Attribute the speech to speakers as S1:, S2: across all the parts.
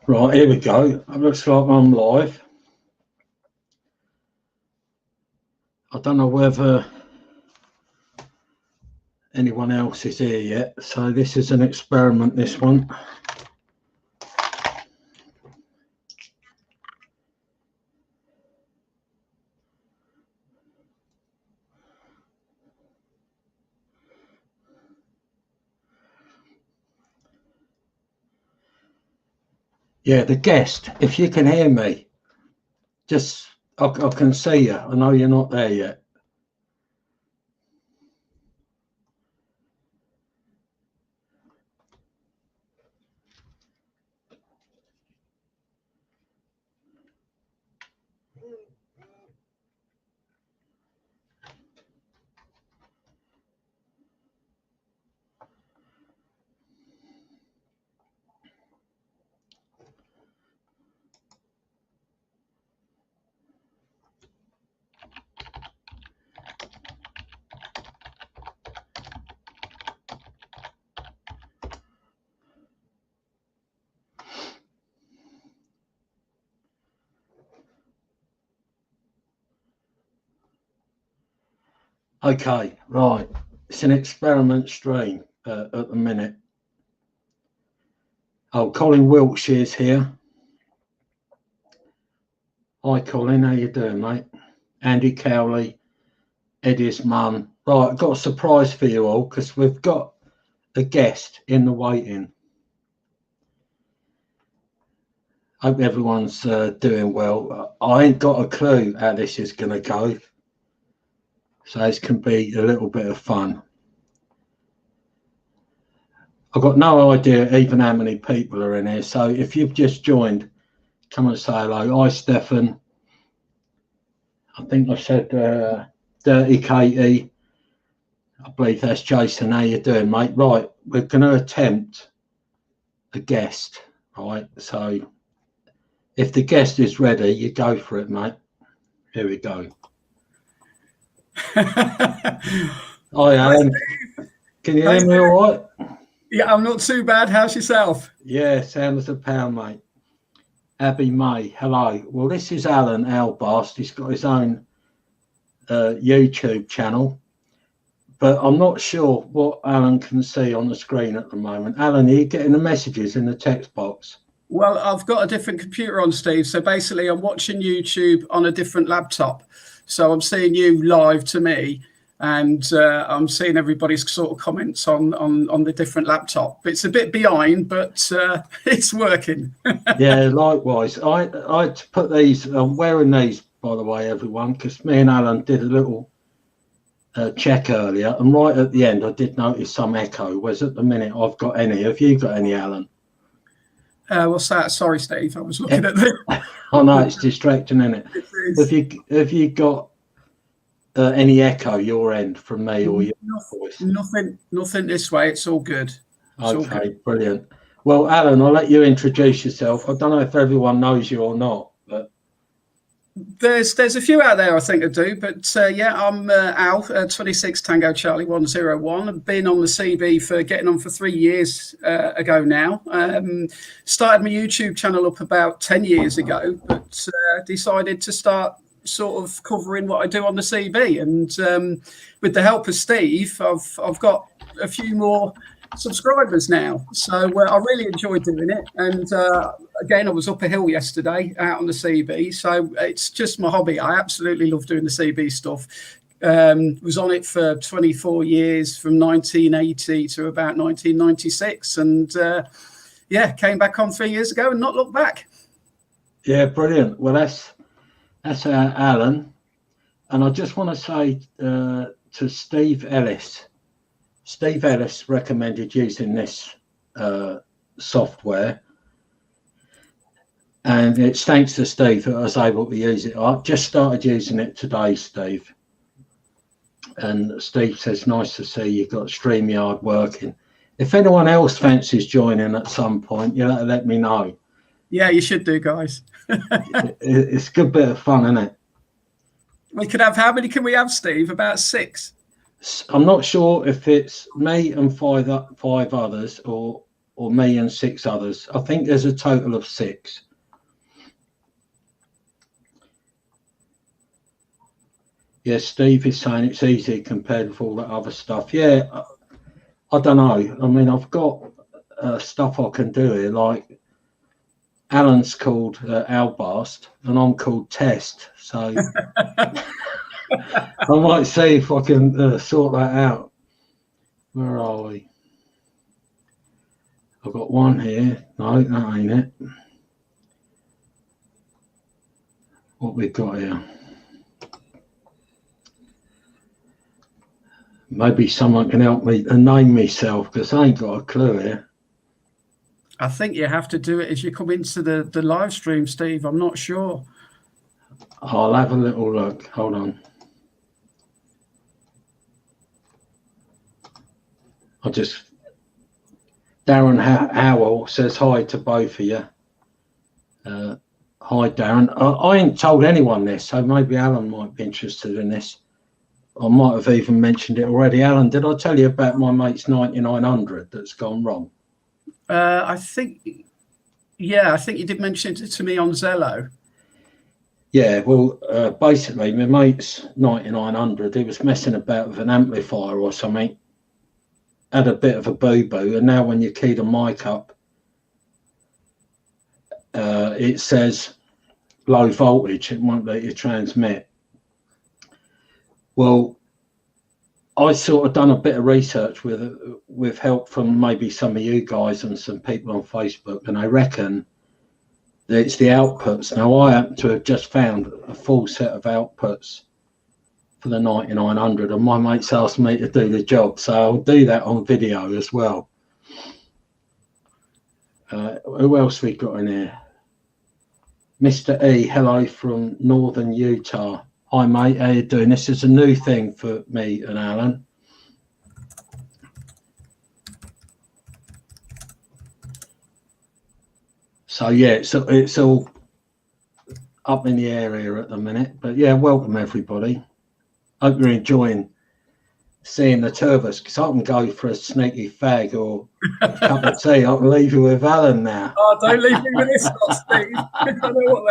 S1: Right, here we go. It looks like I'm live. I don't know whether anyone else is here yet. So this is an experiment, this one. Yeah, the guest, if you can hear me, just, I can see you. I know you're not there yet. Okay, right. It's an experiment stream at the minute. Oh, Colin Wiltshire's here. Hi, Colin. How you doing, mate? Andy Cowley, Eddie's mum. Right, I've got a surprise for you all because we've got a guest in the waiting. Hope everyone's doing well. I ain't got a clue how this is going to go. So this can be a little bit of fun. I've got no idea even how many people are in here. So if you've just joined, come and say hello. Hi, Stefan. I think I said Dirty Katie. I believe that's Jason. How you doing, mate? Right, we're going to attempt a guest, right? So if the guest is ready, you go for it, mate. Here we go. Hi, Allan. Can you hear me all right?
S2: Yeah, I'm not too bad. How's yourself?
S1: Yeah, sounds a pound, mate. Abby May, hello. Well, this is Allan Albast. He's got his own YouTube channel, but I'm not sure what Allan can see on the screen at the moment. Allan, are you getting the messages in the text box?
S2: Well, I've got a different computer on, Steve. So basically, I'm watching YouTube on a different laptop. So I'm seeing you live to me, and I'm seeing everybody's sort of comments on the different laptop. It's a bit behind, but it's working.
S1: Yeah, likewise. I had to put these. I'm wearing these, by the way, everyone, because me and Allan did a little check earlier, and right at the end, I did notice some echo. Whereas at the minute, I've got any. Have you got any, Allan?
S2: What's that? Sorry, Steve. I was looking at the.
S1: I know it's distracting, isn't it? Have you got any echo your end from me or your voice?
S2: Nothing this way. It's all good.
S1: Okay, brilliant. Well, Allan, I'll let you introduce yourself. I don't know if everyone knows you or not, but
S2: there's a few out there I think I do. But yeah, I'm Al, 26 Tango Charlie 101. I've been on the CB for getting on for 3 years ago now. Started my YouTube channel up about 10 years ago, but decided to start sort of covering what I do on the CB. And with the help of Steve, I've got a few more subscribers now, so I really enjoy doing it. And again, I was up a hill yesterday out on the CB, so it's just my hobby. I absolutely love doing the CB stuff. Was on it for 24 years, from 1980 to about 1996, and yeah, came back on 3 years ago and not looked back.
S1: Yeah, brilliant. Well, that's Allan, and I just want to say to Steve Ellis. Steve Ellis recommended using this software, and it's thanks to Steve that I was able to use it. I just started using it today, Steve. And Steve says, nice to see you've got StreamYard working. If anyone else fancies joining at some point, you'll have to let me know.
S2: Yeah, you should do, guys.
S1: It's a good bit of fun, isn't it?
S2: We could have, how many can we have, Steve? About 6?
S1: I'm not sure if it's me and five others, or or me and 6 others. I think there's a total of 6. Yeah, Steve is saying it's easy compared with all that other stuff. Yeah, I don't know. I mean, I've got stuff I can do here, like Allan's called Albast and I'm called Test. So I might see if I can sort that out. Where are we? I've got one here. No, that ain't it. What we've got here? Maybe someone can help me name myself, because I ain't got a clue here.
S2: I think you have to do it as you come into the live stream, Steve. I'm not sure.
S1: I'll have a little look. Hold on. I'll just... Darren Howell says hi to both of you. Hi, Darren. I ain't told anyone this, so maybe Allan might be interested in this. I might have even mentioned it already. Allan, did I tell you about my mate's 9900 that's gone wrong?
S2: I think you did mention it to me on Zello.
S1: Yeah, well, basically, my mate's 9900, he was messing about with an amplifier or something, had a bit of a boo-boo, and now when you key the mic up, it says low voltage. It won't let you transmit. Well, I sort of done a bit of research with help from maybe some of you guys and some people on Facebook, and I reckon that it's the outputs. Now, I happen to have just found a full set of outputs for the 9900, and my mate's asked me to do the job, so I'll do that on video as well. Who else we got in here? Mr. E, hello from northern Utah. Hi mate, how you doing? This is a new thing for me and Allan. So yeah, it's all up in the air here at the minute. But yeah, welcome everybody. Hope you're enjoying seeing the two of us, because I can go for a sneaky fag or a cup of tea. I can leave you with Allan now.
S2: Oh, don't leave me with this lot, Steve. I know what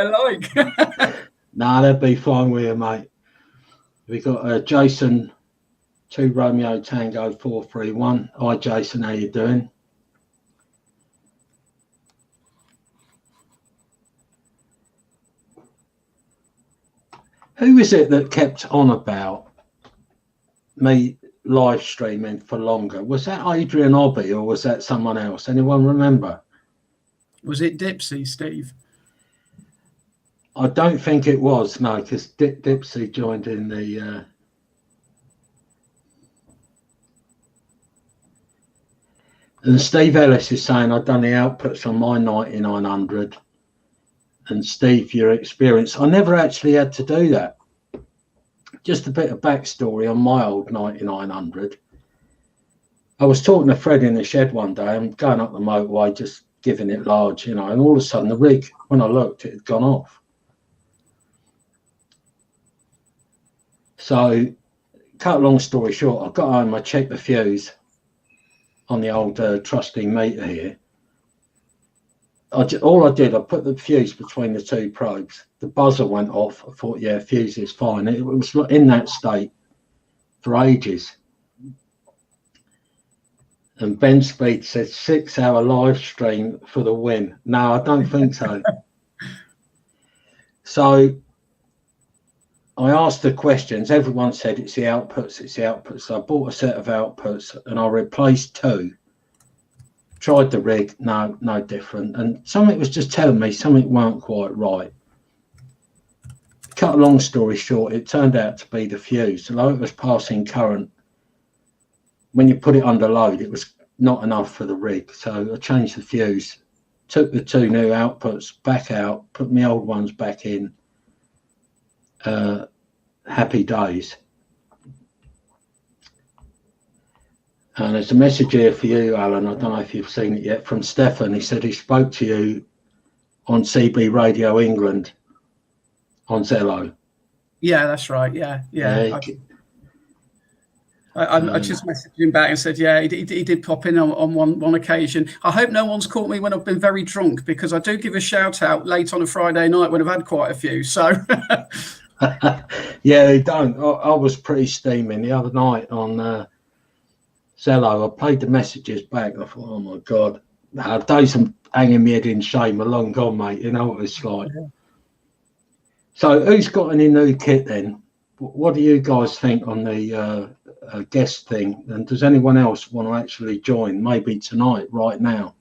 S2: they're like.
S1: Nah, that'd be fine with you, mate. We got Jason, 2 Romeo Tango 431. Hi, Jason. How you doing? Who is it that kept on about me live streaming for longer? Was that Adrian Obby or was that someone else? Anyone remember?
S2: Was it Dipsy, Steve?
S1: I don't think it was, no, because Dipsy joined in the... And Steve Ellis is saying, I've done the outputs on my 9900. And Steve, your experience. I never actually had to do that. Just a bit of backstory on my old 9900. I was talking to Fred in the shed one day. I'm going up the motorway, just giving it large, and all of a sudden the rig, when I looked, it had gone off. So, cut a long story short, I got home, I checked the fuse on the old trusty meter here. All I did, I put the fuse between the 2 probes. The buzzer went off. I thought, yeah, fuse is fine. It was in that state for ages. And Ben Speed said 6-hour live stream for the win. No, I don't think so. So I asked the questions. Everyone said it's the outputs, it's the outputs. So I bought a set of outputs and I replaced 2. Tried the rig, no different. And something was just telling me something weren't quite right. Cut a long story short, it turned out to be the fuse. Although it was passing current, when you put it under load, it was not enough for the rig. So I changed the fuse, took the 2 new outputs back out, put my old ones back in. Happy days. And there's a message here for you, Allan. I don't know if you've seen it yet, from Stefan. He said he spoke to you on CB Radio England on Zello.
S2: Yeah, that's right. Yeah. I just messaged him back and said, yeah, he did pop in on one occasion. I hope no one's caught me when I've been very drunk, because I do give a shout out late on a Friday night when I've had quite a few. So,
S1: yeah, they don't. I was pretty steaming the other night on Zello. I played the messages back. I thought, oh my God, days of hanging my head in shame are long gone, mate. You know what it's like. Yeah. So, who's got any new kit then? What do you guys think on the guest thing? And does anyone else want to actually join? Maybe tonight, right now?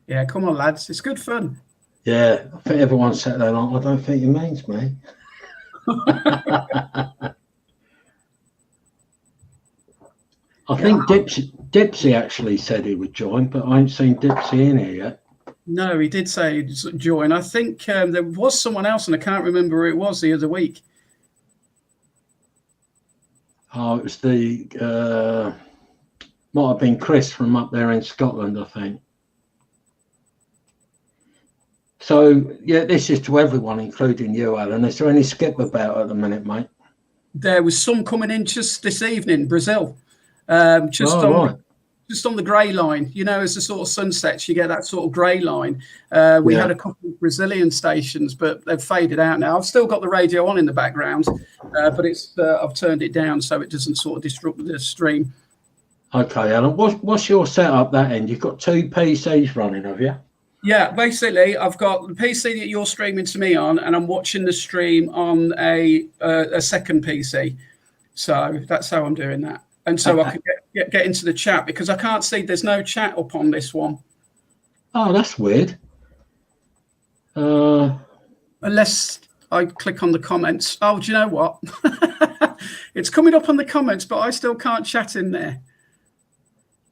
S2: Yeah, come on, lads. It's good fun.
S1: Yeah, I think everyone sat there like, I don't think it means me. I think Dipsy actually said he would join, but I ain't seen Dipsy in here yet.
S2: No, he did say he'd join. I think there was someone else, and I can't remember who it was the other week.
S1: Oh, it was the might have been Chris from up there in Scotland, I think. So yeah, this is to everyone, including you, Alan. Is there any skip about at the minute, mate?
S2: There was some coming in just this evening, Brazil. Just on the grey line, you know, as the sort of sun sets, you get that sort of grey line. We had a couple of Brazilian stations, but they've faded out now. I've still got the radio on in the background, but it's I've turned it down so it doesn't sort of disrupt the stream.
S1: Okay, Alan, what's your setup that end? You've got two PCs running, have you?
S2: Yeah, basically, I've got the PC that you're streaming to me on, and I'm watching the stream on a second PC. So that's how I'm doing that. And so I can get into the chat, because I can't see, there's no chat up on this one.
S1: Oh, that's weird.
S2: Unless I click on the comments. Oh, do you know what? It's coming up on the comments, but I still can't chat in there.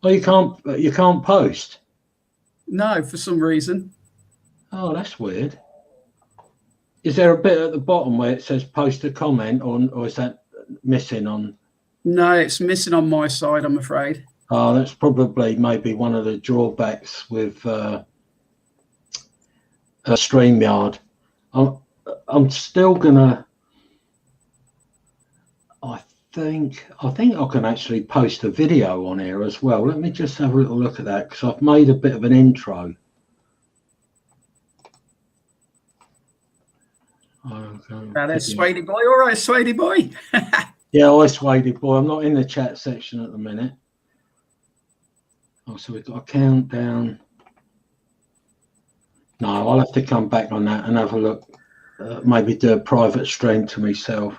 S1: Oh, you can't post?
S2: No, for some reason.
S1: Oh, that's weird. Is there a bit at the bottom where it says post a comment, or is that missing on?
S2: No, it's missing on my side, I'm afraid.
S1: Oh, that's probably maybe one of the drawbacks with StreamYard. I'm still gonna. I think I can actually post a video on here as well. Let me just have a little look at that, because I've made a bit of an intro.
S2: There's Swady Boy. All right, Swady Boy.
S1: Yeah, hi, Swady Boy. I'm not in the chat section at the minute. Oh, so we've got a countdown. No, I'll have to come back on that and have a look. Maybe do a private stream to myself.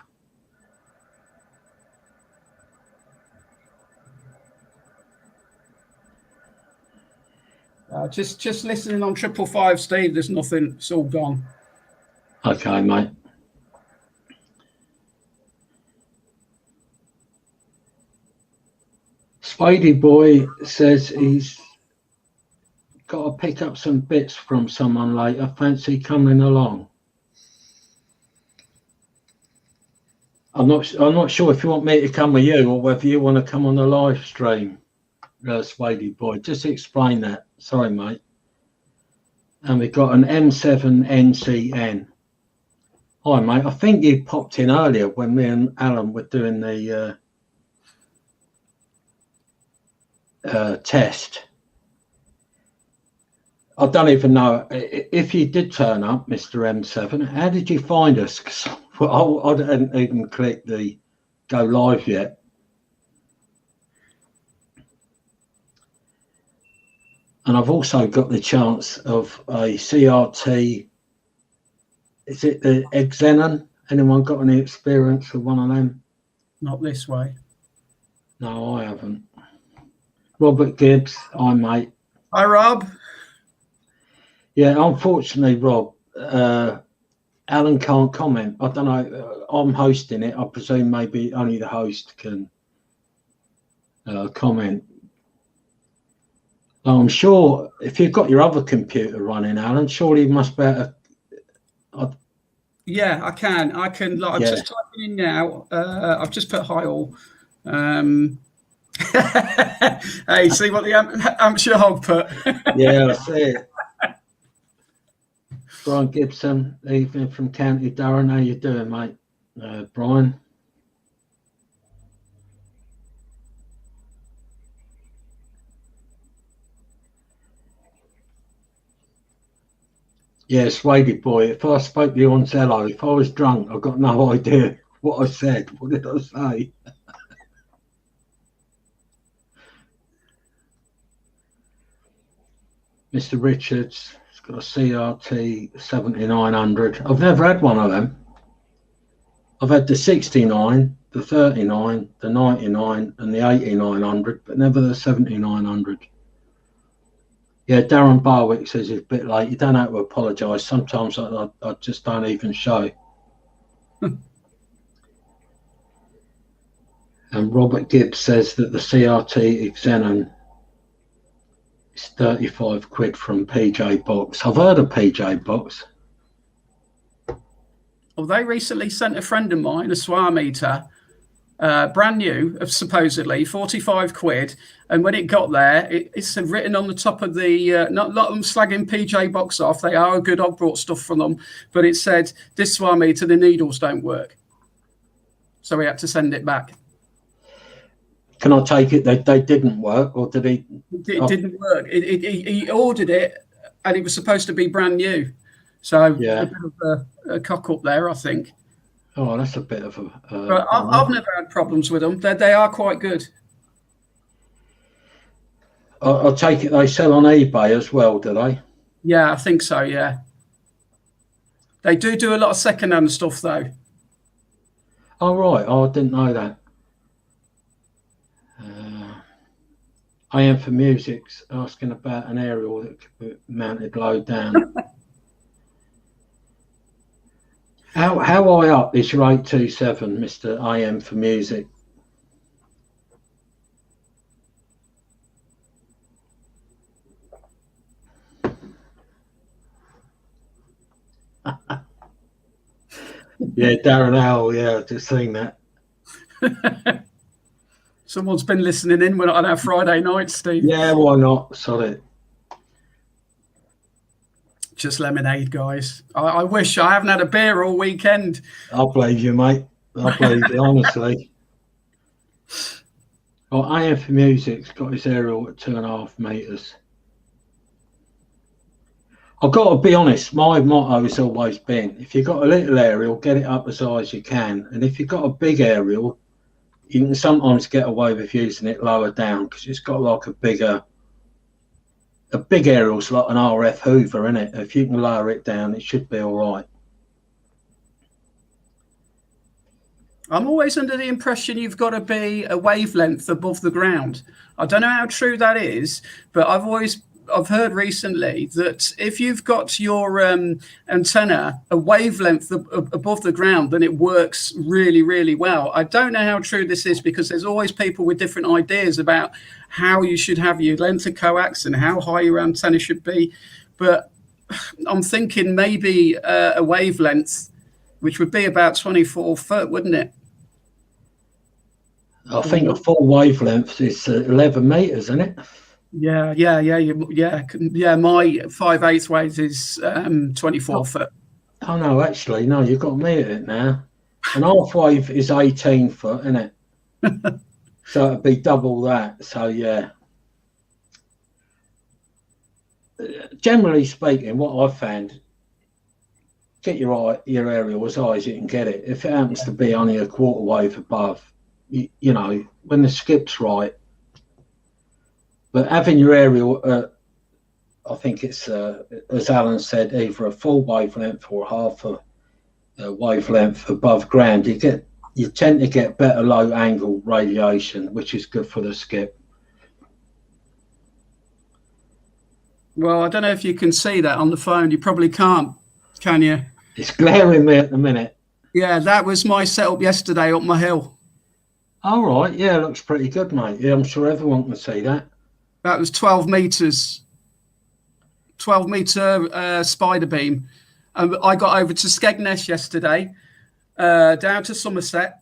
S2: Just listening on 555, Steve. There's nothing. It's all gone.
S1: Okay, mate. Spidey Boy says he's got to pick up some bits from someone later. Fancy coming along? I'm not sure if you want me to come with you or whether you want to come on the live stream, Spidey Boy. Just explain that. Sorry, mate. And we've got an M7 NCN. Hi, mate. I think you popped in earlier when me and Alan were doing the test. I don't even know if you did turn up, Mr. M7. How did you find us? 'Cause I hadn't even clicked the go live yet. And I've also got the chance of a CRT. Is it the Xenon? Anyone got any experience with one of them?
S2: Not this way.
S1: No, I haven't. Robert Gibbs, hi, mate.
S2: Hi, Rob.
S1: Yeah, unfortunately, Rob, Alan can't comment. I don't know. I'm hosting it. I presume maybe only the host can comment. I'm sure if you've got your other computer running, Alan, surely you must be able to.
S2: Yeah, I can. Like, I'm just typing in now. I've just put hi all. Hey, see what the Hampshire Hog put?
S1: Yeah, I see it. Brian Gibson, evening from County Durham. How you doing, mate? Brian. Yeah, Swady boy. If I spoke to you on Zello, if I was drunk, I've got no idea what I said. What did I say? Mr. Richards has got a CRT 7900. I've never had one of them. I've had the 69, the 39, the 99, and the 8900, but never the 7900. Yeah, Darren Barwick says it's a bit late. You don't have to apologise. Sometimes I just don't even show. And Robert Gibbs says that the CRT Xenon is 35 quid from PJ Box. I've heard of PJ Box.
S2: Well, they recently sent a friend of mine a SWAR meter, brand new, of supposedly 45 quid. And when it got there, it's written on the top of the, not a lot of them slagging PJ Box off. They are good. I've brought stuff from them. But it said, this SWAR meter, the needles don't work. So we had to send it back.
S1: Can I take it that they didn't work, or did he?
S2: It didn't work. He ordered it, and it was supposed to be brand new. So
S1: yeah,
S2: a bit of a cock up there, I think.
S1: Oh, that's a bit of a.
S2: But I've never had problems with them. They are quite good.
S1: I'll take it they sell on eBay as well, do they?
S2: Yeah, I think so. Yeah, they do a lot of second-hand stuff though.
S1: Oh right, I didn't know that. I am for music's asking about an aerial that could be mounted low down. How high up is your 827, Mr. I am for music? Yeah, Darren Owl, yeah, I've just seen that.
S2: Someone's been listening in on our Friday night, Steve.
S1: Yeah, why not? Sorry.
S2: Just lemonade, guys. I wish I haven't had a beer all weekend.
S1: I believe you, mate. I believe you, honestly. Well, I am for music's got his aerial at 2.5 meters. I've got to be honest, my motto has always been, if you've got a little aerial, get it up as high as you can. And if you've got a big aerial, you can sometimes get away with using it lower down because it's got like a big aerial's like an RF Hoover, isn't it? If you can lower it down, it should be all right.
S2: I'm always under the impression you've got to be a wavelength above the ground. I don't know how true that is, but I've heard recently that if you've got your antenna a wavelength above the ground, then it works really, really well. I don't know how true this is because there's always people with different ideas about how you should have your length of coax and how high your antenna should be. But I'm thinking maybe a wavelength, which would be about 24 foot, wouldn't it?
S1: I think a full wavelength is 11 meters, isn't it?
S2: Yeah. My 5/8 weight is 24 foot.
S1: Oh no, actually, no, you've got me at it now. An half wave is 18 foot, isn't it? So it'd be double that. So yeah. Generally speaking, what I've found, get your aerial as high as you can get it. If it happens to be only a quarter wave above, you know, when the skip's right. But having your aerial, I think it's, as Allan said, either a full wavelength or half a wavelength above ground, you tend to get better low angle radiation, which is good for the skip.
S2: Well, I don't know if you can see that on the phone. You probably can't, can you?
S1: It's glaring me at the minute.
S2: Yeah, that was my setup yesterday up my hill.
S1: All right, yeah, looks pretty good, mate. Yeah, I'm sure everyone can see that.
S2: That was 12 meters, 12 meter spider beam. I got over to Skegness yesterday, down to Somerset.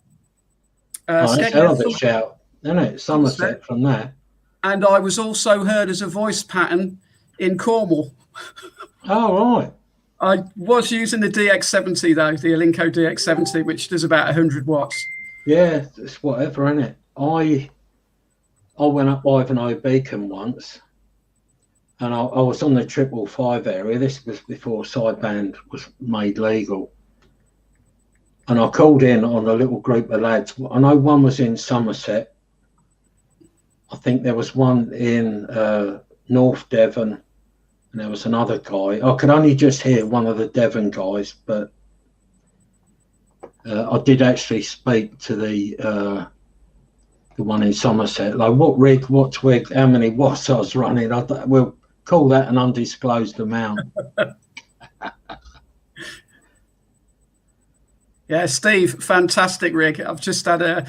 S1: That's a hell of a shout, isn't it? Somerset from there.
S2: And I was also heard as a voice pattern in Cornwall.
S1: Oh, right.
S2: I was using the DX70 though, the Alinco DX70, which does about 100 watts.
S1: Yeah, it's whatever, isn't it? I went up Ivanhoe Beacon once, and I was on the 555 area. This was before sideband was made legal. And I called in on a little group of lads. I know one was in Somerset. I think there was one in North Devon, and there was another guy. I could only just hear one of the Devon guys, but I did actually speak to the one in Somerset. Like, what rig, what twig, how many watts I was running. We'll call that an undisclosed amount.
S2: Yeah, Steve, fantastic rig. I've just had a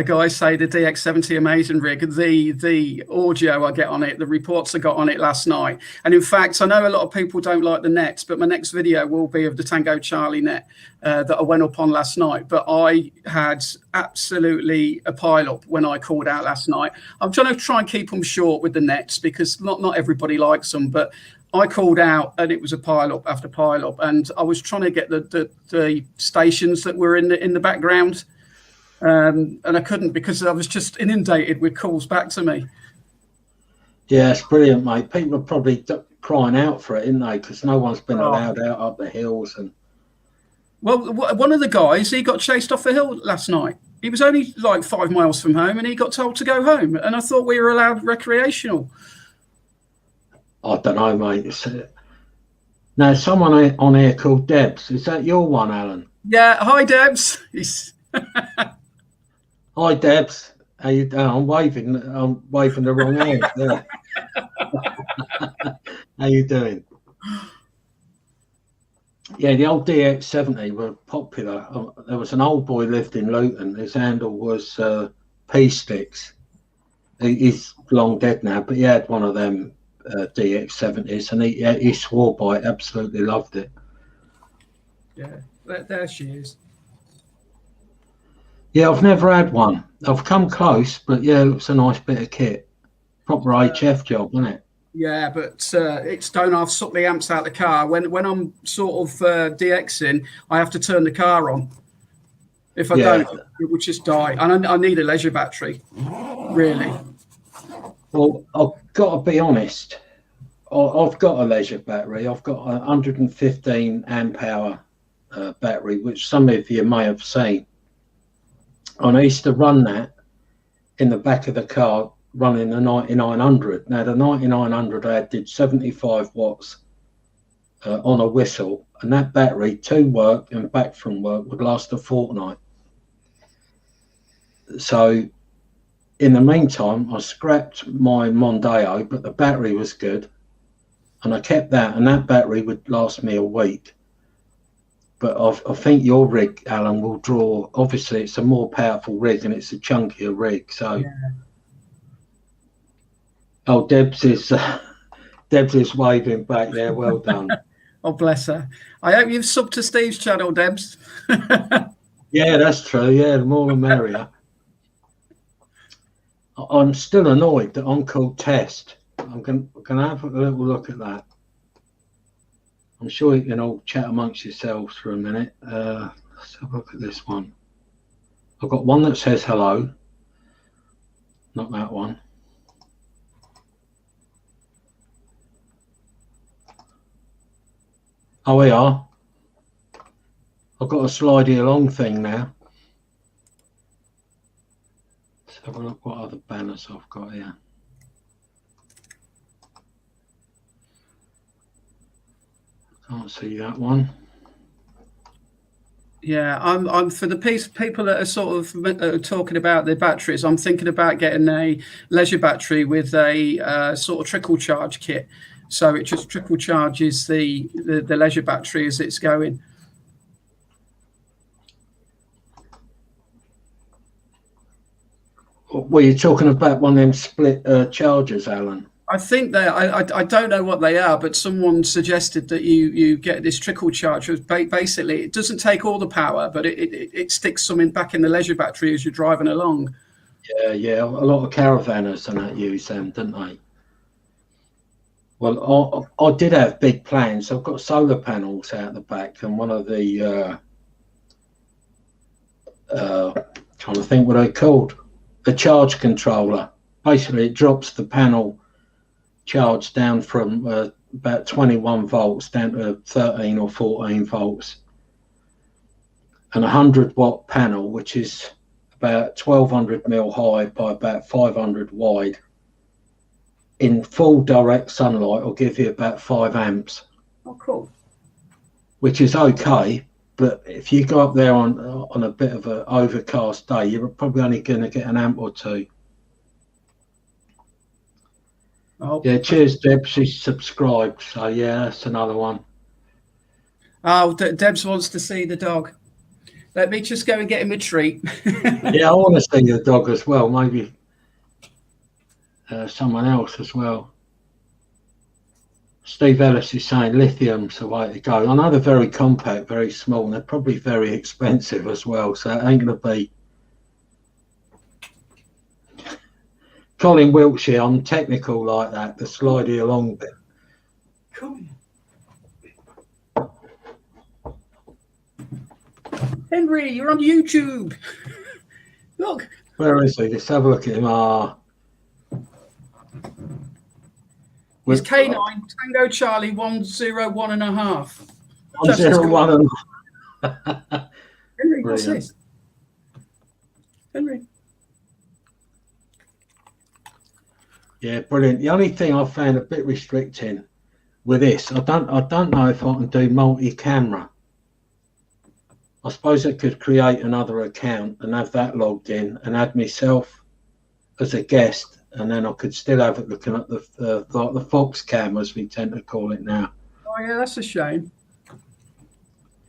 S2: guy say the DX70 amazing rig. The audio I get on it, the reports I got on it last night. And in fact, I know a lot of people don't like the nets, but my next video will be of the Tango Charlie net that I went up on last night. But I had absolutely a pile up when I called out last night. I'm trying to keep them short with the nets because not everybody likes them, but I called out and it was a pile up after pile up, and I was trying to get the stations that were in the background, and I couldn't because I was just inundated with calls back to me.
S1: Yeah, it's brilliant, mate. People are probably crying out for it, isn't they? Because no one's been allowed out up the hills. And
S2: well, one of the guys, he got chased off the hill last night. He was only like 5 miles from home, and he got told to go home. And I thought we were allowed recreational.
S1: I don't know, mate. Now, someone on here called Debs. Is that your one, Alan?
S2: Yeah. Hi, Debs.
S1: Hi, Debs. How you doing? I'm waving the wrong hand. Yeah. How you doing? Yeah, the old DX70 were popular. There was an old boy lived in Luton. His handle was P-Sticks. He's long dead now, but he had one of them DX70s, and he swore by it, absolutely loved it.
S2: Yeah, there she is.
S1: Yeah, I've never had one. I've come close, but yeah, it looks a nice bit of kit. Proper HF job, isn't it?
S2: Yeah, but it's don't half suck the amps out the car. When I'm sort of DXing, I have to turn the car on. If I don't, it would just die. And I need a leisure battery, really.
S1: Well, I've got to be honest. I've got a leisure battery. I've got a 115 amp hour battery, which some of you may have seen. And I used to run that in the back of the car, running the 9900. Now, the 9900 did 75 watts on a whistle, and that battery to work and back from work would last a fortnight. So in the meantime, I scrapped my Mondeo, but the battery was good, and I kept that, and that battery would last me a week. But I think your rig, Alan, will draw. Obviously, it's a more powerful rig, and it's a chunkier rig. So, yeah. Oh, Debs is waving back there. Well done.
S2: Oh, bless her. I hope you've subbed to Steve's channel, Debs.
S1: Yeah, that's true. Yeah, the more the merrier. I'm still annoyed that I'm called Test. I'm going to have a little look at that. I'm sure you can all chat amongst yourselves for a minute. Let's have a look at this one. I've got one that says hello. Not that one. Oh, we are. I've got a slidey along thing now. Let's have a look what other banners I've got here. Can't see that one.
S2: Yeah, I'm for the people that are sort of talking about their batteries. I'm thinking about getting a leisure battery with a sort of trickle charge kit, so it just trickle charges the leisure battery as it's going.
S1: Were you talking about one of them split chargers, Alan?
S2: I think they. I don't know what they are, but someone suggested that you get this trickle charge. Basically, it doesn't take all the power, but it sticks something back in the leisure battery as you're driving along.
S1: Yeah. A lot of caravanners and that use them, don't they? Well, I did have big plans. I've got solar panels out the back, and one of the trying to think what they're called, a charge controller. Basically, it drops the panel charge down from about 21 volts down to 13 or 14 volts. And a 100-watt panel, which is about 1200 mil high by about 500 wide, in full direct sunlight will give you about 5 amps.
S2: Oh, cool.
S1: Which is okay, but if you go up there on a bit of an overcast day, you're probably only going to get an amp or two.
S2: Oh.
S1: Yeah, cheers, Deb. She's subscribed, so yeah, that's another one.
S2: Oh, Debs wants to see the dog. Let me just go and get him a treat.
S1: Yeah, I want to see the dog as well. Maybe someone else as well. Steve Ellis is saying lithium's the way to go. I know they're very compact, very small, and they're probably very expensive as well, so it ain't going to be. Colin Wiltshire, I'm technical like that, the slidey along bit.
S2: Come here. Henry, you're on YouTube. Look.
S1: Where is he? Let's have a look at him.
S2: It's K9 Tango Charlie 101.5.
S1: 101.
S2: Henry, what's this? Henry.
S1: Yeah, brilliant. The only thing I found a bit restricting with this, I don't know if I can do multi-camera. I suppose I could create another account and have that logged in and add myself as a guest, and then I could still have it looking at the Fox cam, as we tend to call it now.
S2: Oh yeah, that's a shame.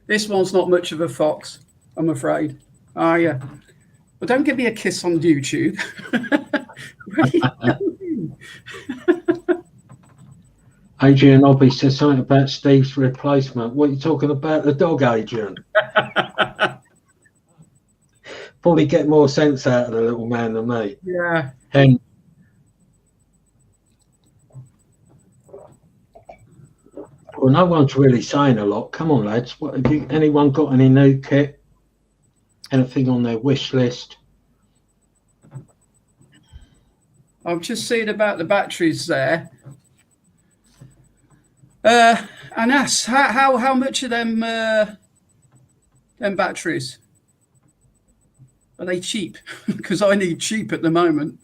S2: This one's not much of a fox, I'm afraid. Oh yeah. But don't give me a kiss on YouTube.
S1: Adrian Obby says something about Steve's replacement. What are you talking about? The dog, Adrian? Probably get more sense out of the little man than me.
S2: Yeah.
S1: Well, no one's really saying a lot. Come on, lads. What have you? Anyone got any new kit? Anything on their wish list?
S2: I've just seen about the batteries there. Anas, how much are them batteries? Are they cheap? Because I need cheap at the moment.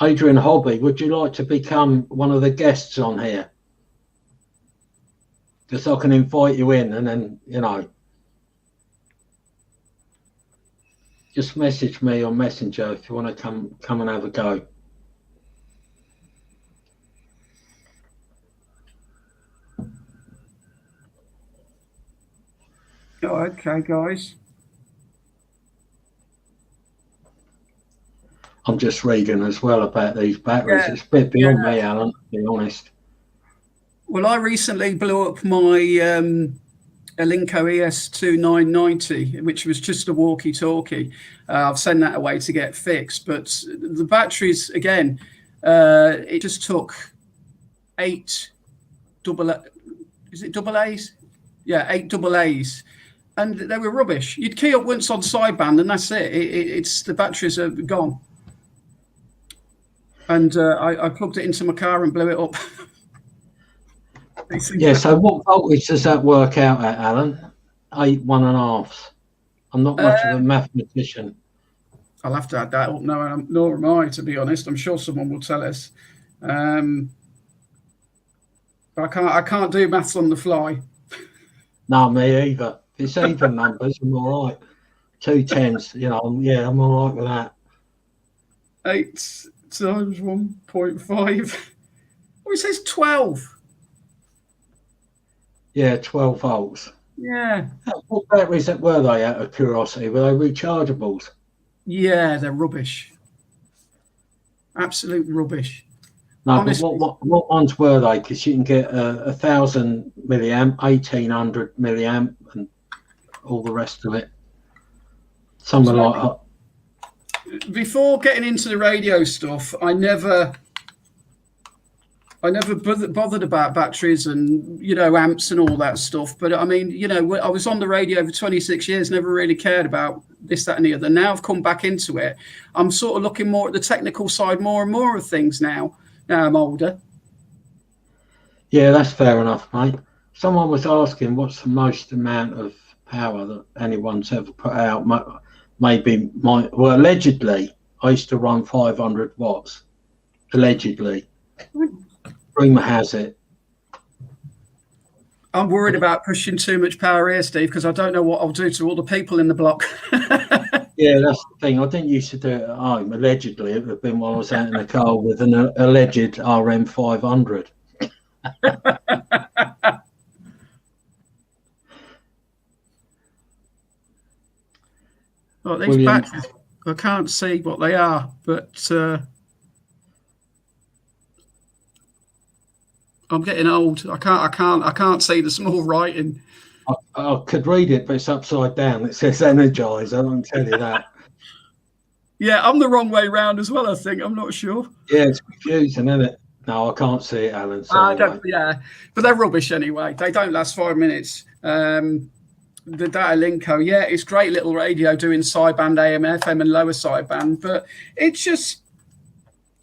S1: Adrian Hobby, would you like to become one of the guests on here? Just so I can invite you in, and then, you know, just message me on Messenger if you want to come and have a go.
S2: Oh, okay, guys.
S1: I'm just reading as well about these batteries. Yeah, it's a bit beyond me, Alan, to be honest.
S2: Well, I recently blew up my Alinco ES2990, which was just a walkie-talkie. I've sent that away to get fixed, but the batteries, again, it just took 8 double A's? Yeah, 8 double A's. And they were rubbish. You'd key up once on sideband, and that's it. It's the batteries are gone. And I plugged it into my car and blew it up.
S1: Yeah, so what voltage does that work out at, Alan? 8 1.5. I'm not much of a mathematician.
S2: I'll have to add that up. No, nor am I, to be honest. I'm sure someone will tell us. But I can't do maths on the fly.
S1: No, me either. If it's even numbers, I'm all right. 2 10s, you know, yeah, I'm all right with that.
S2: 8 times 1.5. Oh, it says 12.
S1: Yeah, 12 volts.
S2: Yeah.
S1: What batteries were they, out of curiosity? Were they rechargeables?
S2: Yeah, they're rubbish. Absolute rubbish.
S1: No, honestly. But what ones were they? Because you can get 1,000 milliamp, 1,800 milliamp, and all the rest of it. Some are like.
S2: Before getting into the radio stuff, I never I never bothered about batteries and, you know, amps and all that stuff. But I mean, you know, I was on the radio for 26 years, never really cared about this, that, and the other. Now I've come back into it. I'm sort of looking more at the technical side, more and more of things now. Now I'm older.
S1: Yeah, that's fair enough, mate. Someone was asking what's the most amount of power that anyone's ever put out. Maybe well, allegedly, I used to run 500 watts. Allegedly. Rumour has it.
S2: I'm worried about pushing too much power here, Steve, because I don't know what I'll do to all the people in the block.
S1: Yeah, that's the thing. I didn't used to do it at home. Allegedly, it would have been while I was out in the car with an alleged RM 500.
S2: Well, these batteries, I can't see what they are, but I'm getting old. I can't see the small writing.
S1: I could read it, but it's upside down. It says energize. I don't tell you that.
S2: Yeah, I'm the wrong way round as well, I think. I'm not sure.
S1: Yeah, it's confusing, isn't it? No, I can't see it, Alan. Sorry,
S2: yeah, but they're rubbish anyway. They don't last 5 minutes. The Data Linko, yeah, it's great little radio doing sideband AM, FM, and lower sideband, but it just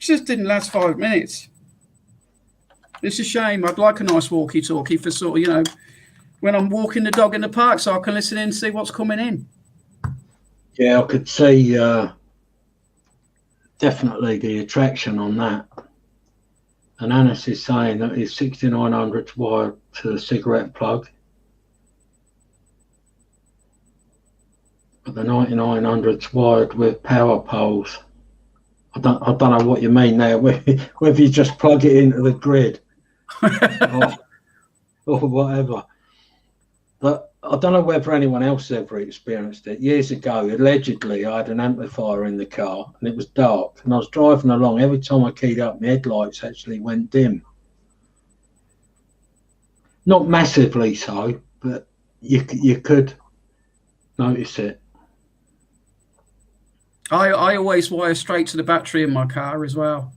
S2: didn't last 5 minutes. It's a shame. I'd like a nice walkie-talkie for sort of, you know, when I'm walking the dog in the park, so I can listen in and see what's coming in.
S1: Yeah, I could see definitely the attraction on that. And Anis is saying that his 6900's wired to the cigarette plug, but the 9900's wired with power poles. I don't know what you mean there. Whether you just plug it into the grid or whatever. But I don't know whether anyone else has ever experienced it. Years ago, allegedly, I had an amplifier in the car and it was dark. And I was driving along. Every time I keyed up, my headlights actually went dim. Not massively so, but you could notice it.
S2: I always wire straight to the battery in my car as well.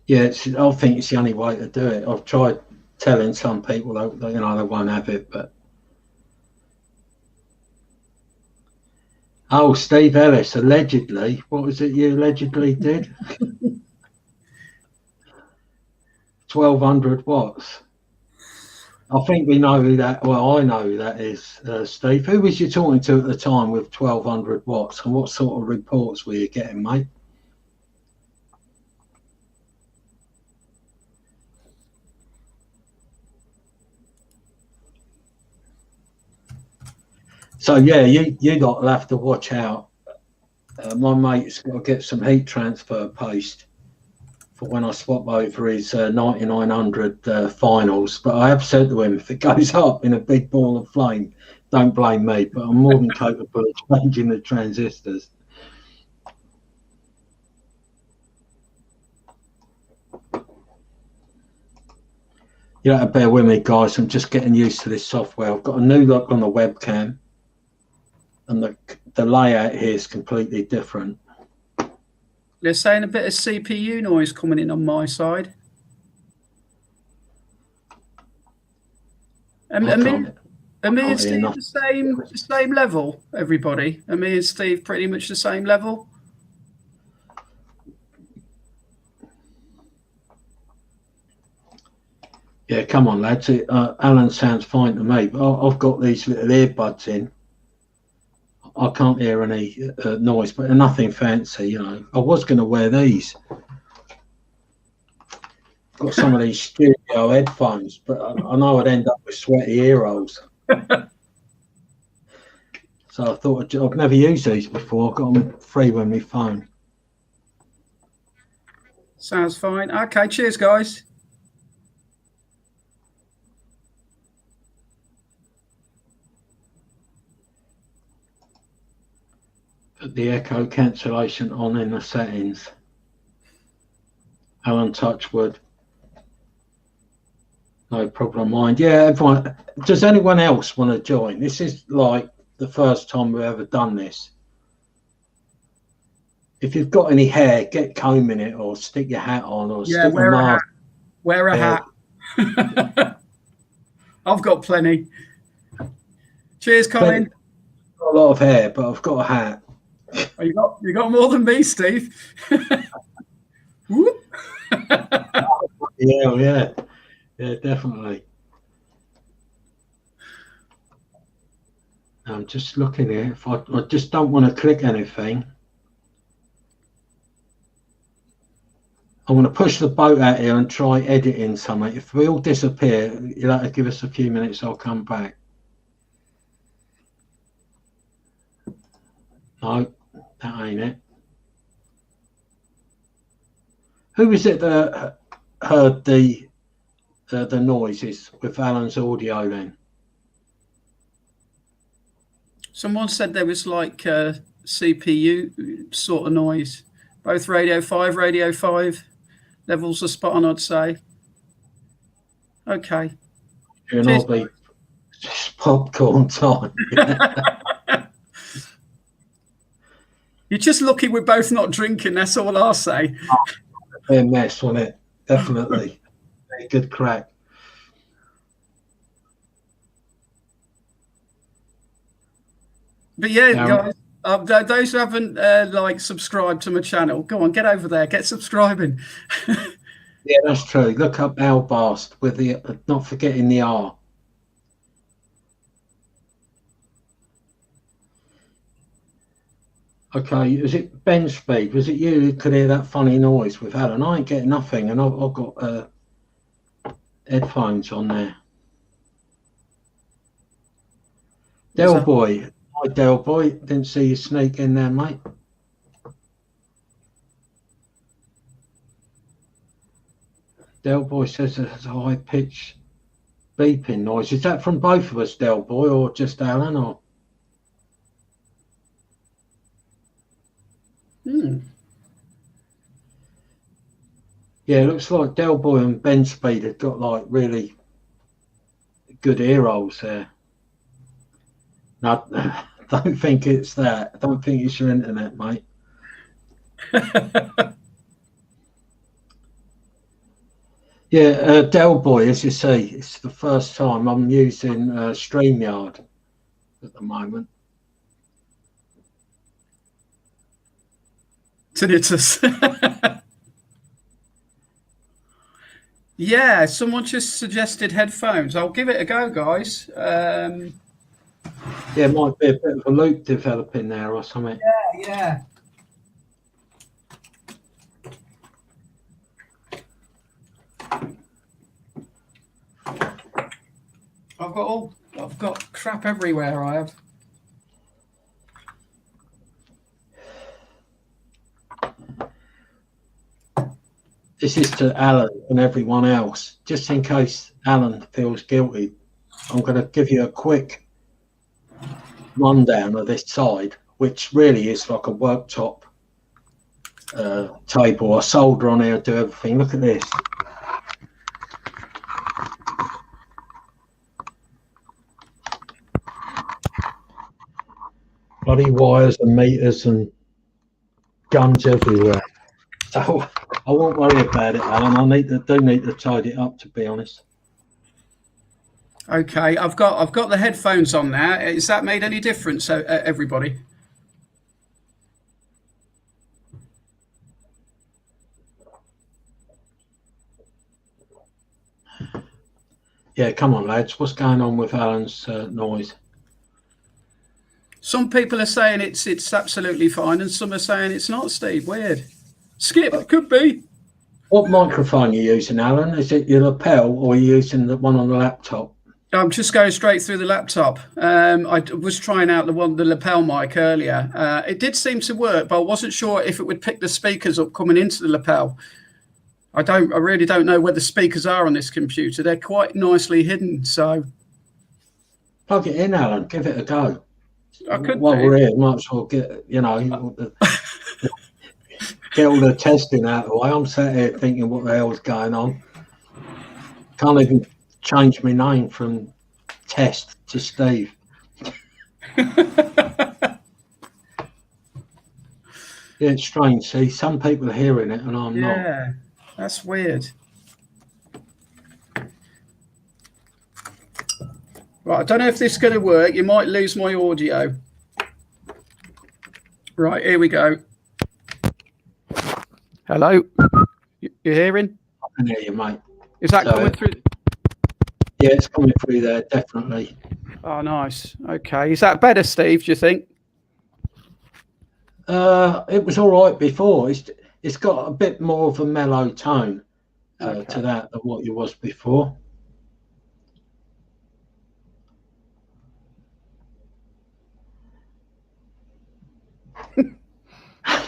S1: Yeah, I think it's the only way to do it. I've tried telling some people that, you know, they won't have it, but oh, Steve Ellis, allegedly, what was it you allegedly did? 1200 watts. I think we know who that. Well, I know who that is, Steve. Who was you talking to at the time with 1200 watts, and what sort of reports were you getting, mate? So yeah, you got to have to watch out. My mate's got to get some heat transfer paste for when I swap over his 9900 finals. But I have said to him, if it goes up in a big ball of flame, don't blame me. But I'm more than capable of changing the transistors. You have to bear with me, guys. I'm just getting used to this software. I've got a new look on the webcam, and the layout here is completely different.
S2: They're saying a bit of CPU noise coming in on my side. And me and Steve the same level, everybody. And me and Steve pretty much the same level.
S1: Yeah, come on, lads. Alan sounds fine to me, but I've got these little earbuds in. I can't hear any noise, but nothing fancy, you know. I was going to wear these. Got some of these studio headphones, but I know I'd end up with sweaty ear holes. So I thought I've never used these before. I've got them free with my phone.
S2: Sounds fine. Okay, cheers, guys.
S1: Put the echo cancellation on in the settings. Alan Touchwood. No problem, mind. Yeah, everyone. Does anyone else want to join? This is like the first time we've ever done this. If you've got any hair, get combing it or stick your hat on or stick a mask.
S2: Wear a hat. I've got plenty. Cheers, Colin.
S1: Got a lot of hair, but I've got a hat.
S2: Oh, you got more than me, Steve.
S1: Yeah, definitely. I'm just looking here. If I just don't want to click anything. I want to push the boat out here and try editing something. If we all disappear, you'll have to give us a few minutes. I'll come back. No, that ain't it. Who is it that heard the noises with Allan's audio then?
S2: Someone said there was like CPU sort of noise. Both radio 5 levels are spot on, I'd say. Okay.
S1: And I'll be popcorn time.
S2: You're just lucky we're both not drinking, that's all I'll say.
S1: A mess, wasn't it? Definitely. Good crack.
S2: But yeah, guys, those who haven't like subscribed to my channel, go on, get over there, get subscribing.
S1: Yeah, that's true. Look up Albast with the not forgetting the R. Okay, is it bench speed? Was it you who could hear that funny noise with Allan? I ain't getting nothing, and I've got headphones on there. Del Boy, hi Del Boy. Didn't see you sneak in there, mate. Del Boy says there's a high pitch beeping noise. Is that from both of us, Del Boy, or just Allan? Or yeah, it looks like Del Boy and Ben Speed have got like really good ear holes there. No, I don't think it's that. I don't think it's your internet, mate. Yeah, Del Boy, as you see, it's the first time I'm using StreamYard at the moment.
S2: Tinnitus. Yeah, someone just suggested headphones. I'll give it a go, guys.
S1: Yeah, it might be a bit of a loop developing there or something.
S2: Yeah. I've got crap everywhere. I have.
S1: This is to Allan and everyone else. Just in case Allan feels guilty, I'm going to give you a quick rundown of this side, which really is like a worktop table. I solder on here, do everything. Look at this. Bloody wires and meters and guns everywhere. So I won't worry about it, Allan. I do need to tidy it up, to be honest.
S2: Okay, I've got the headphones on now. Has that made any difference, everybody?
S1: Yeah, come on, lads. What's going on with Allan's noise?
S2: Some people are saying it's absolutely fine, and some are saying it's not, Steve. Weird. Skip, it could be.
S1: What microphone are you using, Allan? Is it your lapel or are you using the one on the laptop?
S2: I'm just going straight through the laptop. I was trying out the lapel mic earlier. It did seem to work, but I wasn't sure if it would pick the speakers up coming into the lapel. I really don't know where the speakers are on this computer. They're quite nicely hidden, so.
S1: Plug it in, Allan. Give it a go.
S2: I could.
S1: While we're here, might as well get, get all the testing out of the way. I'm sat here thinking what the hell's going on. Can't even change my name from Test to Steve. Yeah, it's strange. See, some people are hearing it and I'm not.
S2: Yeah, that's weird. Right, I don't know if this is going to work. You might lose my audio. Right, here we go. Hello? You hearing?
S1: I can hear you, mate.
S2: Is that coming through?
S1: Yeah, it's coming through there, definitely.
S2: Oh, nice. Okay. Is that better, Steve, do you think?
S1: It was all right before. It's got a bit more of a mellow tone to that than what it was before.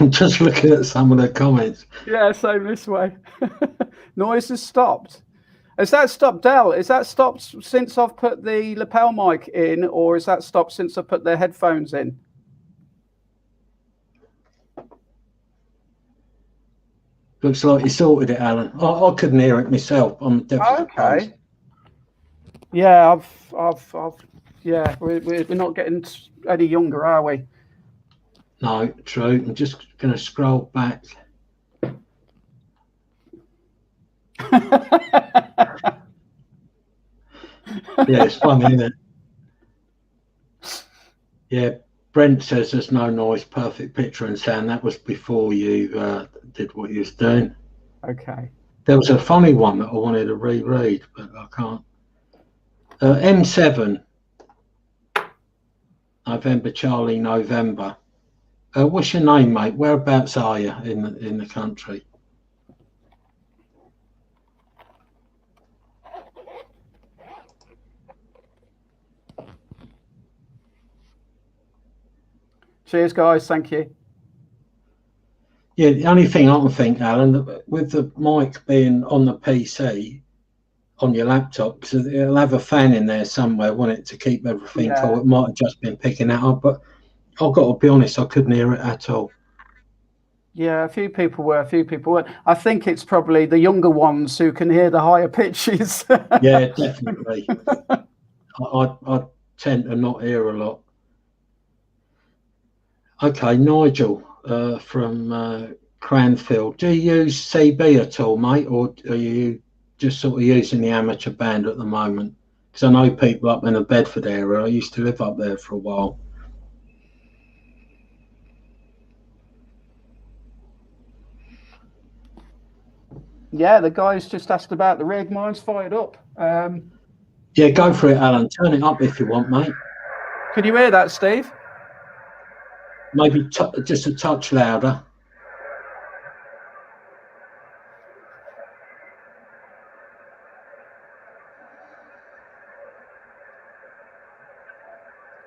S1: I'm just looking at some of the comments.
S2: Yeah, same this way. Noise has stopped. Has that stopped, Del? Is that stopped since I've put the lapel mic in, or is that stopped since I put the headphones in?
S1: Looks like you sorted it, Alan. I couldn't hear it myself. I'm definitely
S2: okay. Yeah, yeah, we're not getting any younger, are we?
S1: No, true. I'm just going to scroll back. Yeah, it's funny, isn't it? Yeah, Brent says there's no noise, perfect picture and sound. That was before you did what you was doing.
S2: Okay.
S1: There was a funny one that I wanted to reread, but I can't. M7, November Charlie, November. What's your name, mate? Whereabouts are you in the country?
S2: Cheers, guys. Thank you.
S1: Yeah, the only thing I can think, Alan, with the mic being on the PC, on your laptop, because it'll have a fan in there somewhere, won't it, to keep everything cool. It might have just been picking that up, but I've got to be honest, I couldn't hear it at all.
S2: Yeah, a few people weren't. I think it's probably the younger ones who can hear the higher pitches.
S1: Yeah, definitely. I tend to not hear a lot. Okay, Nigel from Cranfield. Do you use CB at all, mate, or are you just sort of using the amateur band at the moment? Because I know people up in the Bedford area. I used to live up there for a while.
S2: Yeah, the guys just asked about the rig. Mine's fired up.
S1: Yeah, go for it, Alan. Turn it up if you want, mate.
S2: Can you hear that, Steve?
S1: Maybe just a touch louder.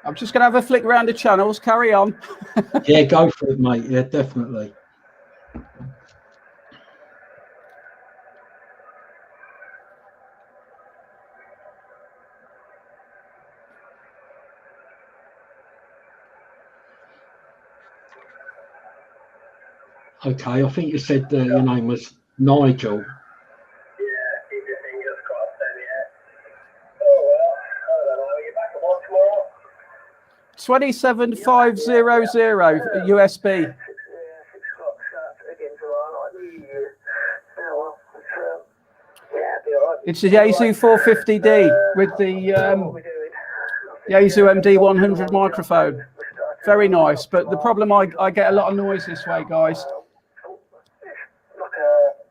S2: I'm just going to have a flick around the channels. Carry on.
S1: Yeah, go for it, mate. Yeah, definitely. Okay, I think you said your name was Nigel.
S3: Yeah, keep your fingers crossed then, yeah. Oh, well, I don't know. Are you back at work tomorrow?
S2: 27500 USB.
S3: Yeah, 6 o'clock start again tomorrow night. Oh, well, yeah, it'll be all right.
S2: It's the Yaesu 450D with the Yaesu MD100 microphone. Very nice, but the problem I get a lot of noise this way, guys.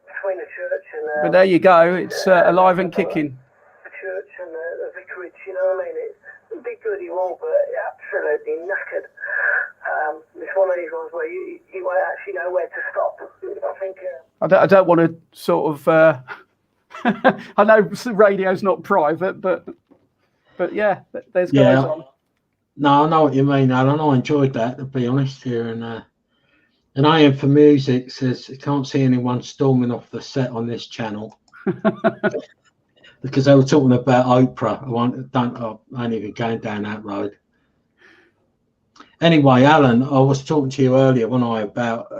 S3: Between the church and
S2: but there you go, it's alive and kicking.
S3: The church and the vicarage, you know what I mean? It's a big goody wall, but absolutely knackered. It's one of these ones where you won't actually know where to stop. I think.
S2: I don't want to sort of. I know radio's not private, but yeah, there's guys on.
S1: No, I know what you mean, Alan. I enjoyed that, to be honest, here. And I Am for Music says, I can't see anyone storming off the set on this channel. Because they were talking about Oprah. I ain't even going down that road. Anyway, Alan, I was talking to you earlier, when I about,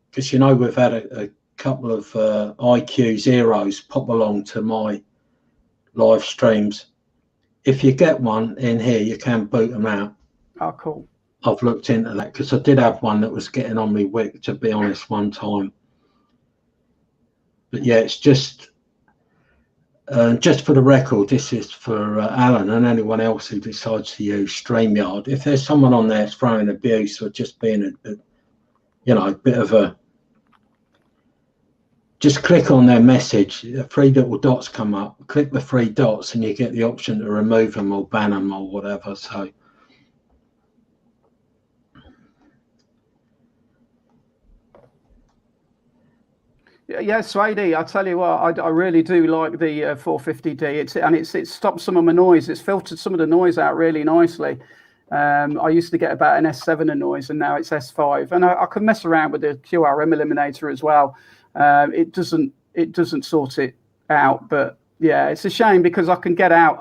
S1: because, you know, we've had a couple of IQ zeros pop along to my live streams. If you get one in here, you can boot them out.
S2: Oh, cool.
S1: I've looked into that because I did have one that was getting on me wick, to be honest, one time. But yeah, it's just just for the record, this is for Alan and anyone else who decides to use StreamYard. If there's someone on there throwing abuse or just being a bit of a, just click on their message. 3 little dots come up. Click the 3 dots, and you get the option to remove them or ban them or whatever. So.
S2: Yeah, Swady, I tell you what, I really do like the 450D. It stops some of my noise. It's filtered some of the noise out really nicely. I used to get about an S7 of noise, and now it's S5. And I can mess around with the QRM eliminator as well. It doesn't sort it out, but yeah, it's a shame because I can get out.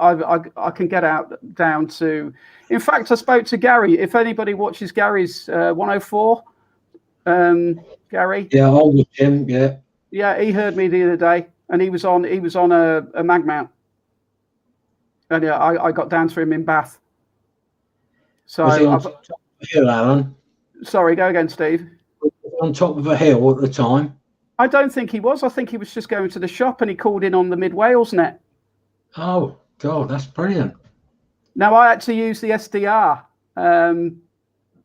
S2: I can get out down to. In fact, I spoke to Gary. If anybody watches Gary's 104, Gary.
S1: Yeah, I'm with him. Yeah.
S2: Yeah, he heard me the other day, and he was on a mag mount, and yeah, I got down to him in Bath. So
S1: was he on top of a hill, Alan?
S2: Sorry, go again, Steve.
S1: On top of a hill at the time?
S2: I don't think he was. I think he was just going to the shop, and he called in on the Mid Wales net.
S1: Oh God, that's brilliant.
S2: Now I had to use the SDR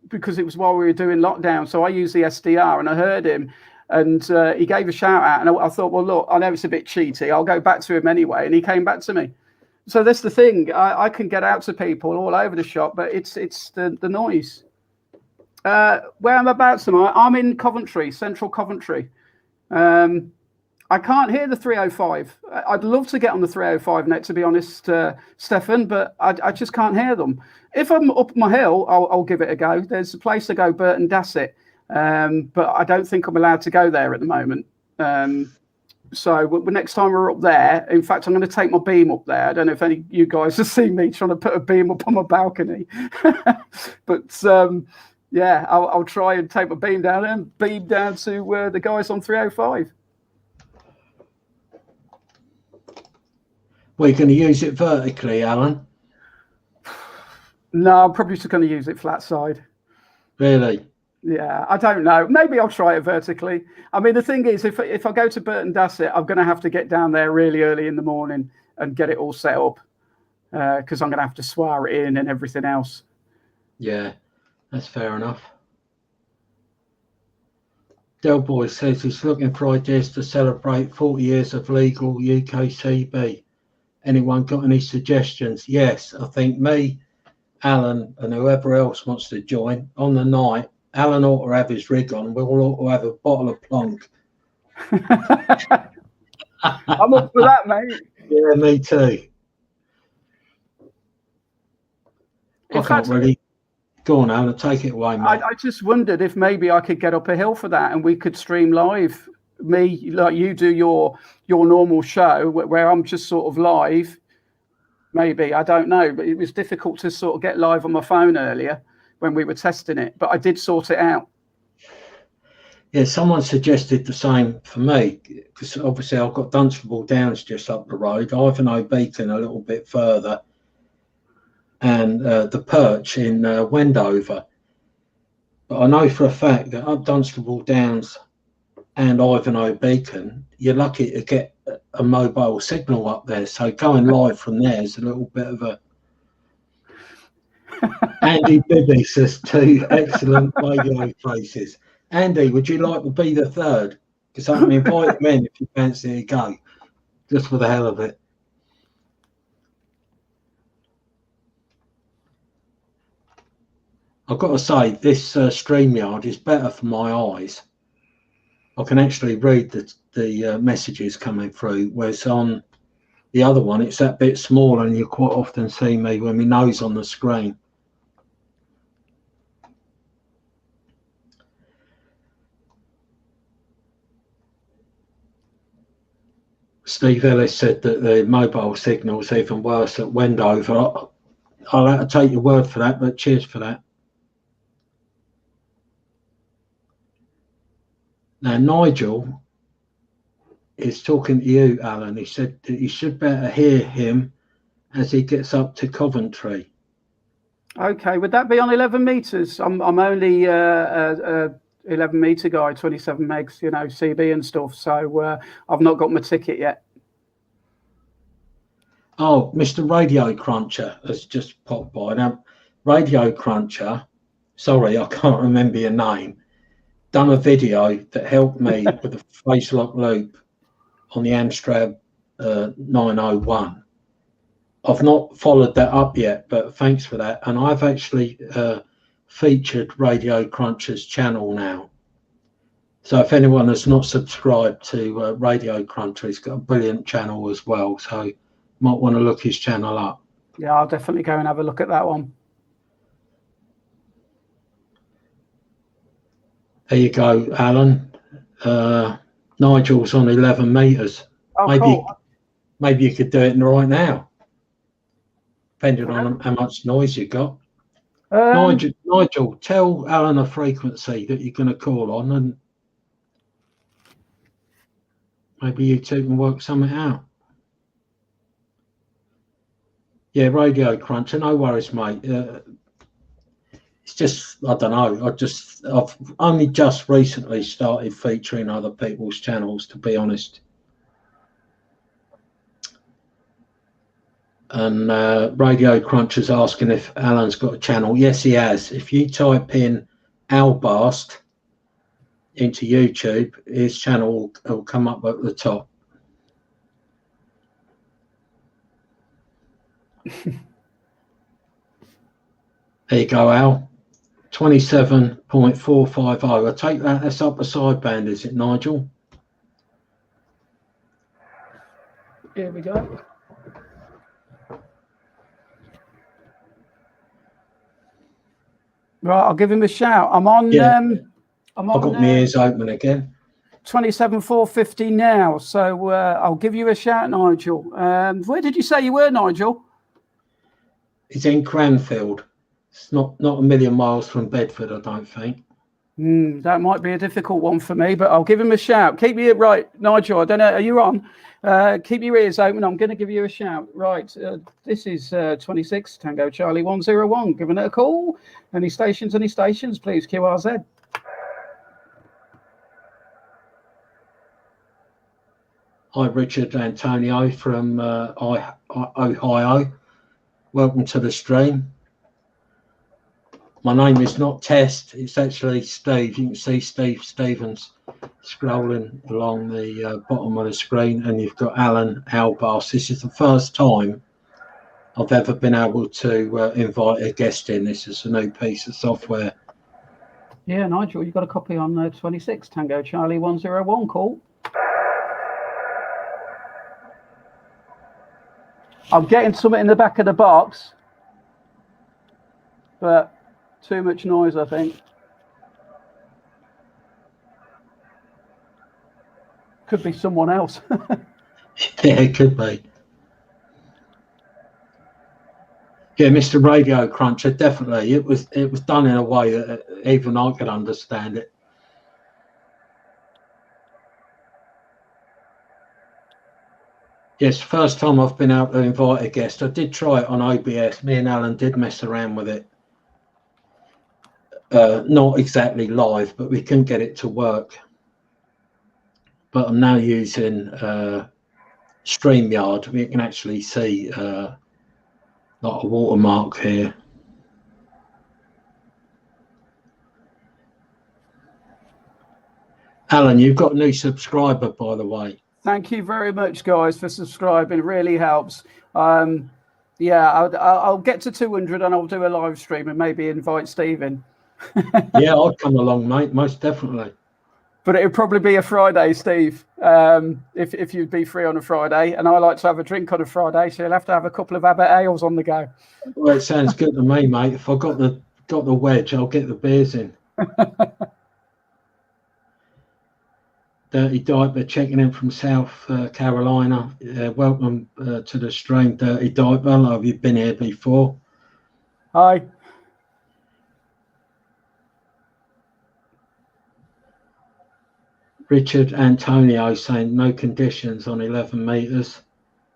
S2: because it was while we were doing lockdown, so I used the SDR, and I heard him. And he gave a shout out, and I thought, well, look, I know it's a bit cheaty. I'll go back to him anyway. And he came back to me. So that's the thing. I can get out to people all over the shop, but it's the noise. Where I'm about tonight, I'm in Coventry, central Coventry. I can't hear the 305. I'd love to get on the 305 net, to be honest, Stefan, but I just can't hear them. If I'm up my hill, I'll give it a go. There's a place to go, Burton Dassett. But I don't think I'm allowed to go there at the moment. So next time we're up there, in fact, I'm going to take my beam up there. I don't know if any of you guys have seen me trying to put a beam up on my balcony. But yeah, I'll try and take my beam down and beam down to the guys on 305.
S1: Well, you're going to use it vertically, Alan?
S2: No, I'm probably just going to use it flat side.
S1: Really?
S2: Yeah, I don't know. Maybe I'll try it vertically. I mean, the thing is, if I go to Burton Dassett, I'm going to have to get down there really early in the morning and get it all set up because I'm going to have to swire it in and everything else.
S1: Yeah, that's fair enough. Del Boy says he's looking for ideas to celebrate 40 years of legal UKCB. Anyone got any suggestions? Yes, I think me, Alan, and whoever else wants to join on the night. Alan ought to have his rig on. We'll all have a bottle of plonk.
S2: I'm up for that, mate.
S1: Yeah, me too. I can't really. Go on, Alan, take it away, mate.
S2: I just wondered if maybe I could get up a hill for that and we could stream live. Me, like you do your normal show where I'm just sort of live. Maybe, I don't know, but it was difficult to sort of get live on my phone earlier when we were testing it, but I did sort it out.
S1: Yeah, someone suggested the same for me, because obviously I've got Dunstable Downs just up the road, Ivanhoe Beacon a little bit further, and the Perch in Wendover. But I know for a fact that up Dunstable Downs and Ivanhoe Beacon, you're lucky to get a mobile signal up there. So going live from there is a little bit of a... Andy Bibby says 2 excellent radio places. Andy, would you like to be the third? Because I can invite him in if you fancy to go, just for the hell of it. I've got to say, this StreamYard is better for my eyes. I can actually read the messages coming through, whereas on the other one, it's that bit smaller and you quite often see me with my nose on the screen. Steve Ellis said that the mobile signal is even worse at Wendover. I'll have to take your word for that, but cheers for that. Now, Nigel is talking to you, Alan. He said that you should better hear him as he gets up to Coventry. Okay,
S2: would that be on 11 meters? I'm only 11 meter guy, 27 megs, you know, CB and stuff. So I've not got my ticket yet.
S1: Oh, Mr. Radio Cruncher has just popped by. Now, Radio Cruncher, sorry, I can't remember your name, done a video that helped me with the face lock loop on the Amstrad 901. I've not followed that up yet, but thanks for that. And I've actually featured Radio Cruncher's channel now. So if anyone has not subscribed to Radio Cruncher, he's got a brilliant channel as well. So you might want to look his channel up.
S2: Yeah, I'll definitely go and have a look at that one.
S1: There you go, Alan. Nigel's on 11 meters.
S2: Oh, cool.
S1: Maybe you could do it right now, depending on how much noise you got. Nigel, tell Alan a frequency that you're going to call on, and maybe you two can work something out. Yeah, Radio Cruncher, no worries, mate. It's just, I don't know. I've only just recently started featuring other people's channels, to be honest. And Radio Cruncher's asking if Alan's got a channel. Yes, he has. If you type in Albast into YouTube, his channel will come up at the top. There you go, Al. 27.450. I take that. That's upper sideband, is it, Nigel?
S2: Here we go. Right, I'll give him a shout. I'm on.
S1: Yeah.
S2: I've
S1: got my ears open again.
S2: 27,450 now. So I'll give you a shout, Nigel. Where did you say you were, Nigel?
S1: It's in Cranfield. It's not a million miles from Bedford, I don't think.
S2: That might be a difficult one for me, but I'll give him a shout. Keep me right, Nigel. I don't know. Are you on? Keep your ears open. I'm going to give you a shout. Right. This is 26 Tango Charlie 101. Giving it a call. Any stations, please. QRZ.
S1: Hi, Richard Antonio from Ohio. Welcome to the stream. My name is not Test, it's actually Steve. You can see Steve Stevens scrolling along the bottom of the screen, and you've got Allan Albast. This is the first time I've ever been able to invite a guest in. This is a new piece of software.
S2: Yeah, Nigel, you've got a copy on 26 Tango Charlie 101. Call. I'm getting something in the back of the box, but too much noise, I think. Could be someone else.
S1: Yeah, it could be. Yeah, Mr. Radio Cruncher, definitely. It was done in a way that even I could understand it. Yes, first time I've been able to invite a guest. I did try it on OBS. Me and Alan did mess around with it. Not exactly live, but we couldn't get it to work. But I'm now using StreamYard. We can actually see like a watermark here. Alan, you've got a new subscriber, by the way.
S2: Thank you very much, guys, for subscribing. It really helps. Yeah, I'll get to 200 and I'll do a live stream and maybe invite Steve in.
S1: Yeah, I'd come along, mate, most definitely.
S2: But it would probably be a Friday, Steve, if you'd be free on a Friday. And I like to have a drink on a Friday, so you'll have to have a couple of Abbott ales on the go.
S1: Well, it sounds good to me, mate. If I got the wedge, I'll get the beers in. Dirty Diaper checking in from South Carolina. Welcome to the stream, Dirty Diaper. Have you been here before?
S2: Hi.
S1: Richard Antonio saying no conditions on 11 meters.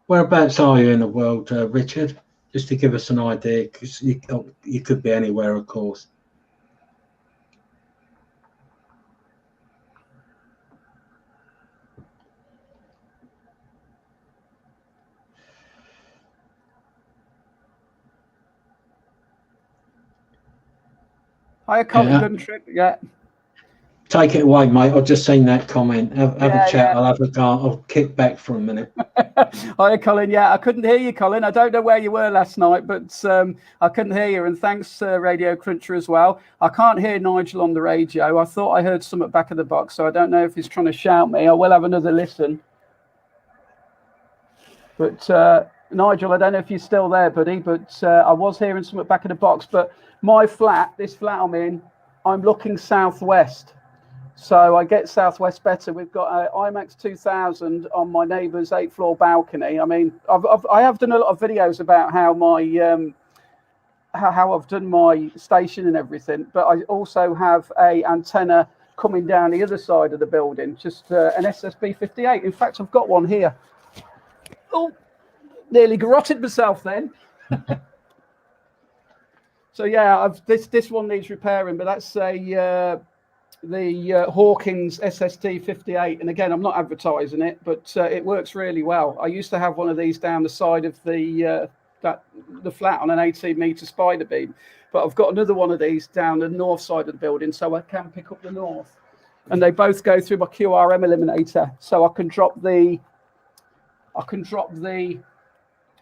S1: Whereabouts are you in the world, Richard? Just to give us an idea, because you could be anywhere, of course.
S2: Hiya, Colin Guntrip. Yeah.
S1: Take it away, mate. I've just seen that comment. Have a chat.
S2: Yeah.
S1: I'll have a go. I'll kick back for a minute.
S2: Hiya, Colin. Yeah, I couldn't hear you, Colin. I don't know where you were last night, but I couldn't hear you. And thanks, Radio Cruncher, as well. I can't hear Nigel on the radio. I thought I heard some at back of the box, so I don't know if he's trying to shout me. I will have another listen. But Nigel, I don't know if you're still there, buddy, but I was hearing some at back of the box. But my flat, this flat I'm in, I'm looking southwest. So I get southwest better. We've got an IMAX 2000 on my neighbour's 8th floor balcony. I mean, I have done a lot of videos about how my how I've done my station and everything, but I also have a antenna coming down the other side of the building, just an SSB 58. In fact, I've got one here. Oh, nearly garroted myself then. So yeah, this one needs repairing, but that's the Hawkins SST 58, and again, I'm not advertising it, but it works really well. I used to have one of these down the side of the flat on an 18-meter spider beam, but I've got another one of these down the north side of the building, so I can pick up the north, and they both go through my QRM eliminator, so I can drop the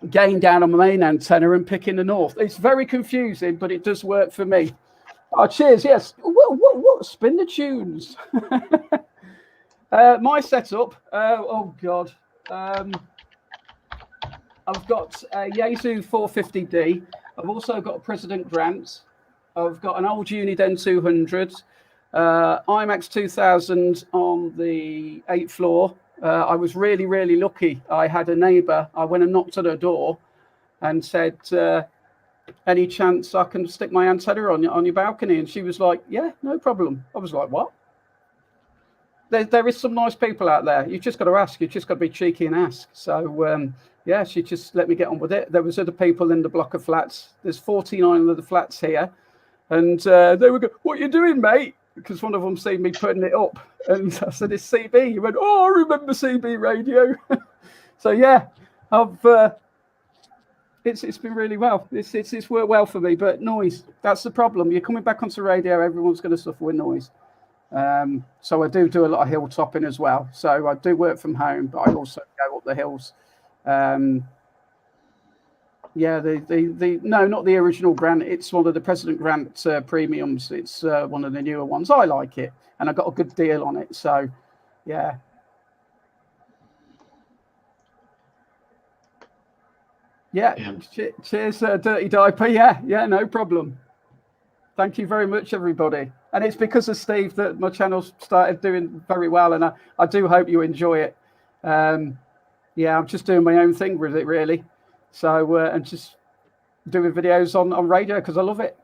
S2: gain down on my main antenna and pick in the north. It's very confusing, but it does work for me. Oh, cheers. Yes. What? Spin the tunes. My setup. Oh, God. I've got a Yaesu 450D. I've also got a President Grant. I've got an old Uniden 200. IMAX 2000 on the 8th floor. I was really, really lucky. I had a neighbour. I went and knocked on her door and said, any chance I can stick my antenna on your balcony? And she was like, yeah, no problem. I was like, what? There is some nice people out there. You've just got to ask. You've just got to be cheeky and ask. So, yeah, she just let me get on with it. There was other people in the block of flats. There's 49 of the flats here. And they were going, what are you doing, mate? Because one of them seen me putting it up. And I said, it's CB. He went, oh, I remember CB radio. So, yeah, it's been really well. It's worked well for me, but noise, that's the problem. You're coming back onto radio, everyone's going to suffer with noise. So I do a lot of hill topping as well. So I do work from home, but I also go up the hills. Yeah, no, not the original Grant. It's one of the President Grant premiums. It's one of the newer ones. I like it, and I got a good deal on it. So, yeah. Yeah. Cheers, Dirty Diaper. Yeah, no problem. Thank you very much, everybody. And it's because of Steve that my channel started doing very well, and I do hope you enjoy it. Yeah, I'm just doing my own thing with it, really. So, and just doing videos on radio because I love it.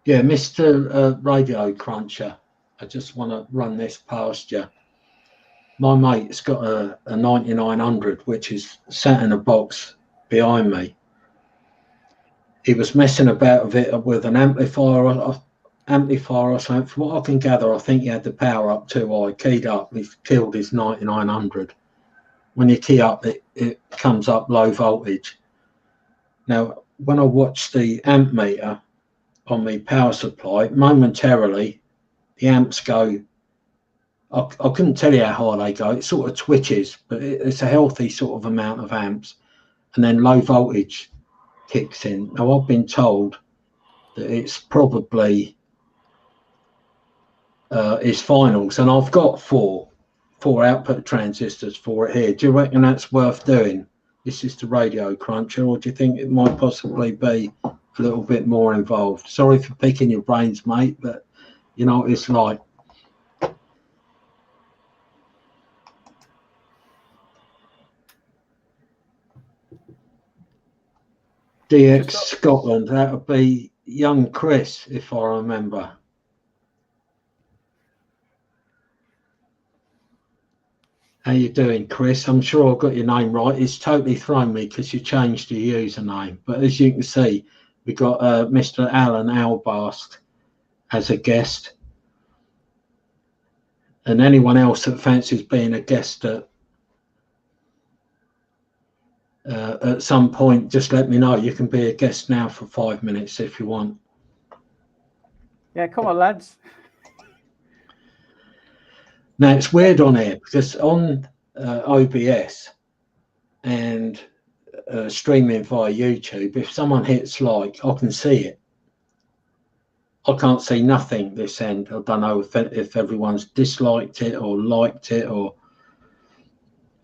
S1: Yeah, Mr. Radio Cruncher, I just want to run this past you. My mate's got a 9900, which is sat in a box behind me. He was messing about with an amplifier or something. From what I can gather, I think he had the power up too high, keyed up. He's killed his 9900. When you key up, it comes up low voltage. Now, when I watch the amp meter on the power supply, momentarily the amps go. I couldn't tell you how high they go. It sort of twitches, but it's a healthy sort of amount of amps. And then low voltage kicks in. Now, I've been told that it's probably its finals, and I've got four output transistors for it here. Do you reckon that's worth doing? This is the Radio Cruncher, or do you think it might possibly be a little bit more involved? Sorry for picking your brains, mate, but you know what it's like. DX Scotland, that would be young Chris, if I remember. How you doing, Chris? I'm sure I got your name right. It's totally thrown me because you changed your username. But as you can see, we got Mr. Allan Albast as a guest. And anyone else that fancies being a guest at at some point, just let me know. You can be a guest now for 5 minutes if you want.
S2: Yeah, come on, lads.
S1: Now, it's weird on here because on OBS and streaming via YouTube, if someone hits like, I can see it. I can't see nothing this end. I don't know if everyone's disliked it or liked it or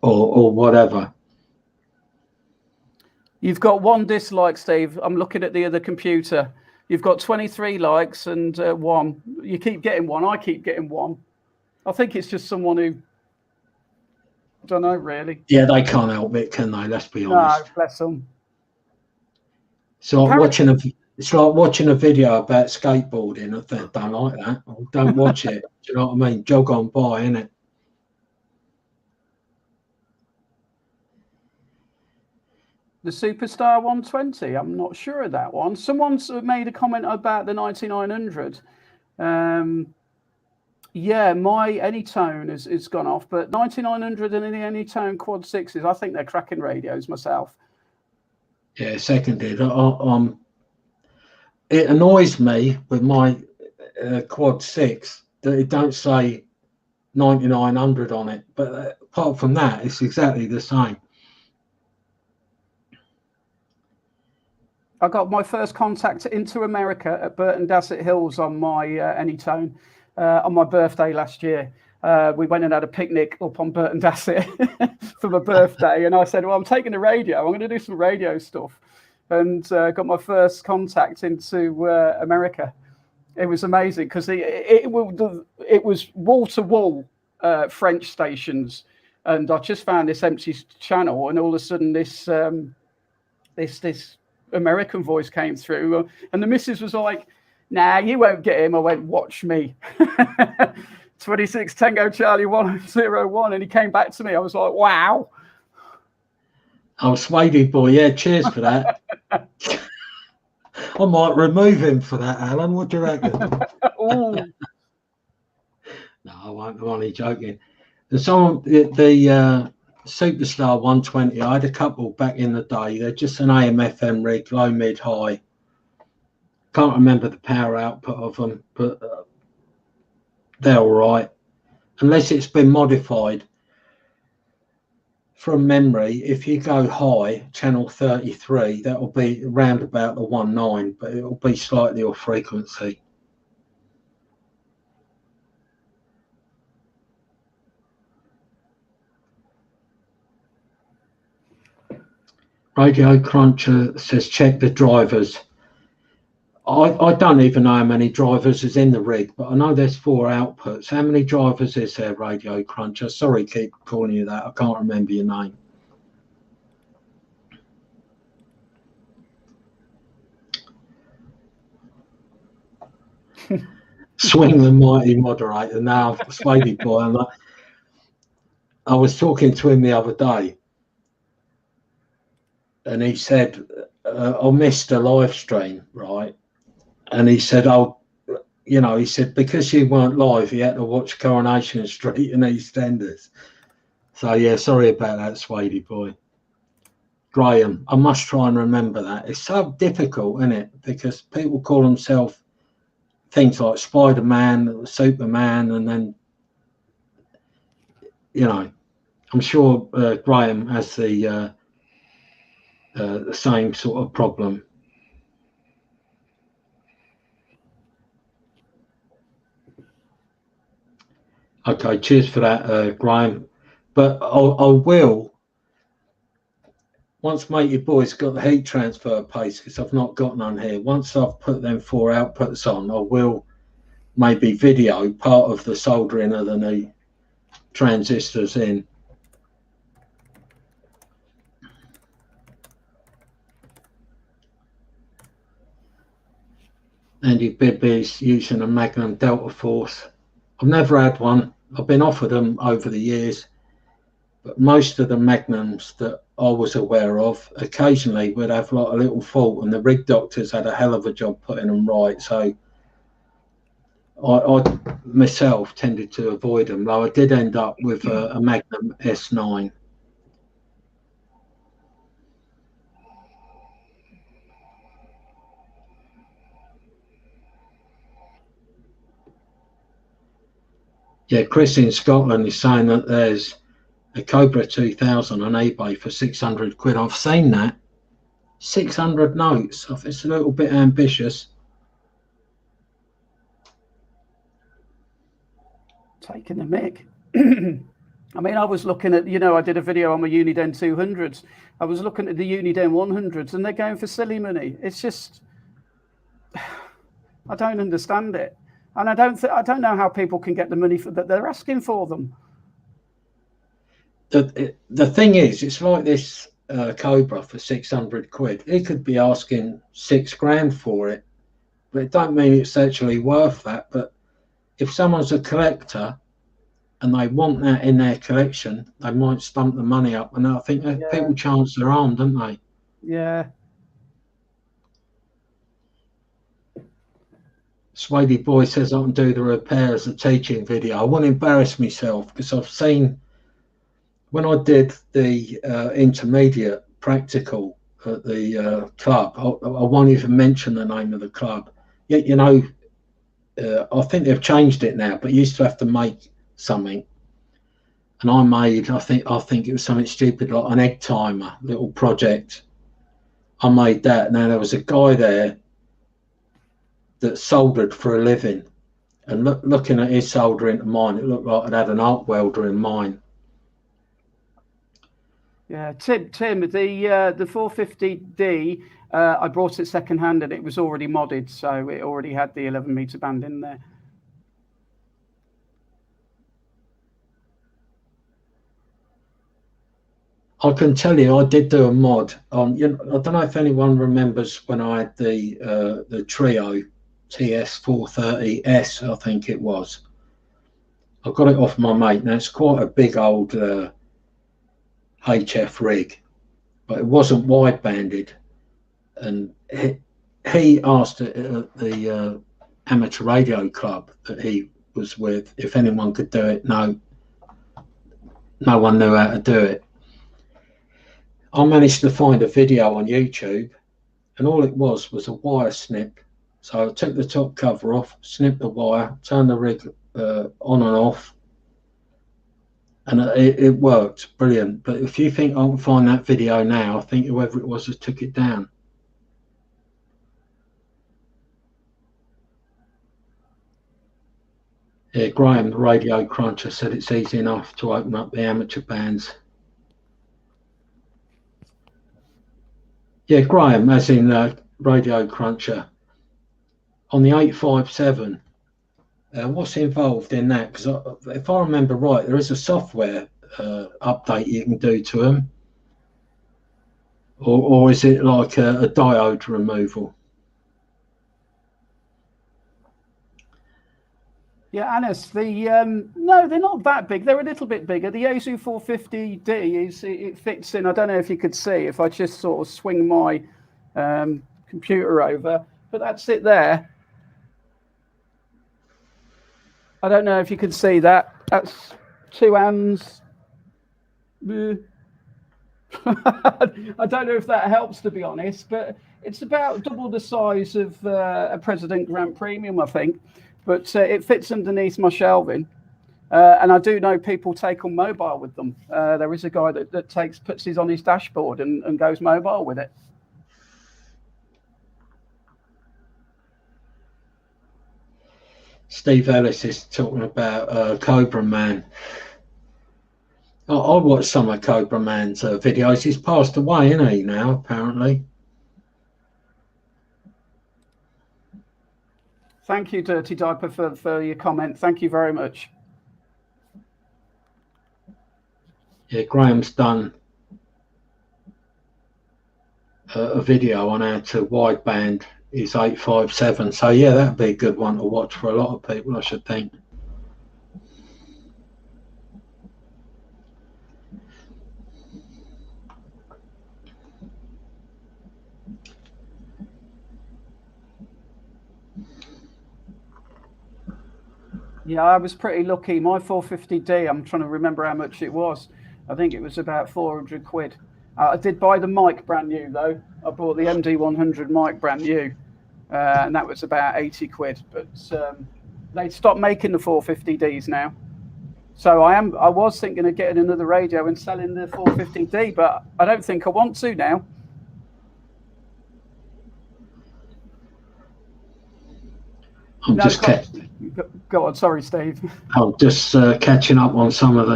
S1: whatever.
S2: You've got 1 dislike, Steve. I'm looking at the other computer. You've got 23 likes and 1. You keep getting 1. I keep getting 1. I think it's just someone who, I don't know, really.
S1: Yeah, they can't help it, can they? Let's be honest.
S2: No, bless them.
S1: So watching it's like watching a video about skateboarding. I don't like that. Don't watch it. Do you know what I mean? Jog on by, innit?
S2: The Superstar 120. I'm not sure of that one. Someone's made a comment about the 9900. Yeah, my Anytone is gone off, but 9900 and the Anytone Quad 6s, I think they're cracking radios myself.
S1: Yeah, seconded. It annoys me with my Quad 6 that it don't say 9900 on it, but apart from that, it's exactly the same.
S2: I got my first contact into America at Burton Dassett Hills on my Anytone on my birthday last year. We went and had a picnic up on Burton Dassett for my birthday, and I said, well, I'm taking the radio. I'm going to do some radio stuff. And got my first contact into America. It was amazing because it was wall-to-wall French stations, and I just found this empty channel, and all of a sudden this American voice came through, and the missus was like, nah, you won't get him. I went, watch me. 26 Tango Charlie 101, and he came back to me. I was like, wow.
S1: Oh, Swady boy, yeah, cheers for that. I might remove him for that, Alan. What do you reckon? No, I won't. I'm only joking. The Superstar 120, I had a couple back in the day. They're just an AM FM rig, low, mid, high. Can't remember the power output of them, but they're all right. Unless it's been modified. From memory, if you go high, channel 33, that will be around about the 19, but it will be slightly off frequency. Radio Cruncher says check the drivers. I don't even know how many drivers is in the rig, but I know there's 4 outputs. How many drivers is there, Radio Cruncher? Sorry, keep calling you that. I can't remember your name. Swing the mighty moderator. Now, Spady boy, I was talking to him the other day, and he said, I missed a live stream, right? And he said, oh, you know, he said, because you weren't live, you had to watch Coronation Street and EastEnders. So, yeah, sorry about that, Swady boy. Graham, I must try and remember that. It's so difficult, isn't it? Because people call themselves things like Spider-Man, Superman, and then, you know, I'm sure Graham has the same sort of problem. Okay, cheers for that, Graham. But I will, once Matey Boy's got the heat transfer paste, because I've not got none here, once I've put them 4 outputs on, I will maybe video part of the soldering of the new transistors in. Andy Bibby's using a Magnum Delta Force. I've never had one. I've been offered them over the years, but most of the Magnums that I was aware of occasionally would have like a little fault, and the rig doctors had a hell of a job putting them right. So I myself tended to avoid them, though I did end up with a Magnum S9. Yeah, Chris in Scotland is saying that there's a Cobra 2000 on eBay for 600 quid. I've seen that. 600 notes. I think it's a little bit ambitious.
S2: Taking the mick. I mean, I was looking at, I did a video on my Uniden 200s. I was looking at the Uniden 100s and they're going for silly money. It's just, I don't understand it. And I don't know how people can get the money that they're asking for them.
S1: The thing is, it's like this Cobra for 600 quid. He could be asking 6 grand for it, but it don't mean it's actually worth that. But if someone's a collector and they want that in their collection, they might stump the money up. And I think that people chance their arm, don't they?
S2: Yeah.
S1: Swady Boy says I can do the repair as a teaching video. I won't embarrass myself because I've seen when I did the intermediate practical at the club. I won't even mention the name of the club. Yet, I think they've changed it now, but you used to have to make something. And I made, I think it was something stupid like an egg timer, little project. I made that. Now there was a guy there that soldered for a living, and looking at his soldering to mine, it looked like I'd had an arc welder in mine.
S2: Yeah, Tim, the 450D, I brought it second hand and it was already modded, so it already had the 11 meter band in there.
S1: I can tell you, I did do a mod on. I don't know if anyone remembers when I had the Trio TS430S, I think it was. I got it off my mate. Now it's quite a big old HF rig, but it wasn't wide banded. And he asked at the amateur radio club that he was with if anyone could do it. No one knew how to do it. I managed to find a video on YouTube, and all it was a wire snip. So I took the top cover off, snipped the wire, turned the rig on and off, and it worked brilliant. But if you think I can find that video now, I think whoever it was just took it down. Yeah, Graham, the Radio Cruncher, said it's easy enough to open up the amateur bands. Yeah, Graham, as in Radio Cruncher. On the 857, what's involved in that? Because if I remember right, there is a software update you can do to them. Or is it like a diode removal?
S2: Yeah, Anis, no, they're not that big. They're a little bit bigger. The Yaesu 450D it fits in. I don't know if you could see if I just sort of swing my computer over, but that's it there. I don't know if you can see that. That's 2 hands. I don't know if that helps, to be honest, but it's about double the size of a President Grand Premium, I think. But it fits underneath my shelving. And I do know people take on mobile with them. There is a guy that puts his on his dashboard and goes mobile with it.
S1: Steve Ellis is talking about Cobra Man. I watched some of Cobra Man's videos. He's passed away, isn't he, now, apparently?
S2: Thank you, Dirty Diaper, for your comment. Thank you very much.
S1: Yeah, Graham's done a video on how to wideband his 857. So, yeah, that'd be a good one to watch for a lot of people, I should think.
S2: Yeah, I was pretty lucky. My 450D, I'm trying to remember how much it was. I think it was about 400 quid. I did buy the mic brand new, though. I bought the MD100 mic brand new, and that was about 80 quid. But they stopped making the 450Ds now. So I was thinking of getting another radio and selling the 450D, but I don't think I want to now.
S1: I'm just
S2: go on. Sorry, Steve.
S1: I'm just catching up on some of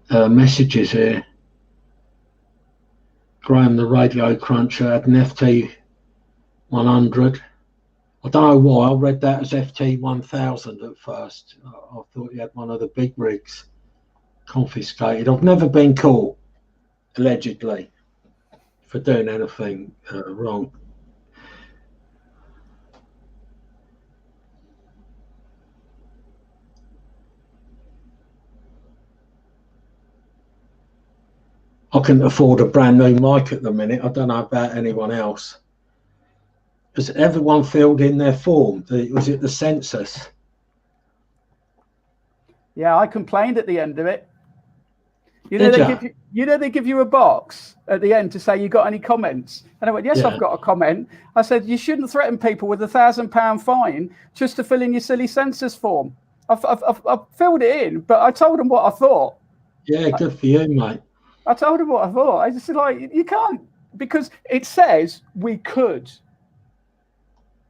S1: the messages here. Graham, the radio cruncher, had an FT 100. I don't know why I read that as FT 1000 at first. I thought he had one of the big rigs confiscated. I've never been caught, allegedly, for doing anything wrong. I can afford a brand new mic at the minute. I don't know about anyone else. Has everyone filled in their form? Was it the census?
S2: Yeah, I complained at the end of it. They give you a box at the end to say you got any comments, and I went, yes, yeah. I've got a comment. I said you shouldn't threaten people with £1,000 fine just to fill in your silly census form. I've filled it in, but I told them what I thought.
S1: Yeah, good for you, mate.
S2: I told them what I thought. I just said, like, you can't, because it says we could.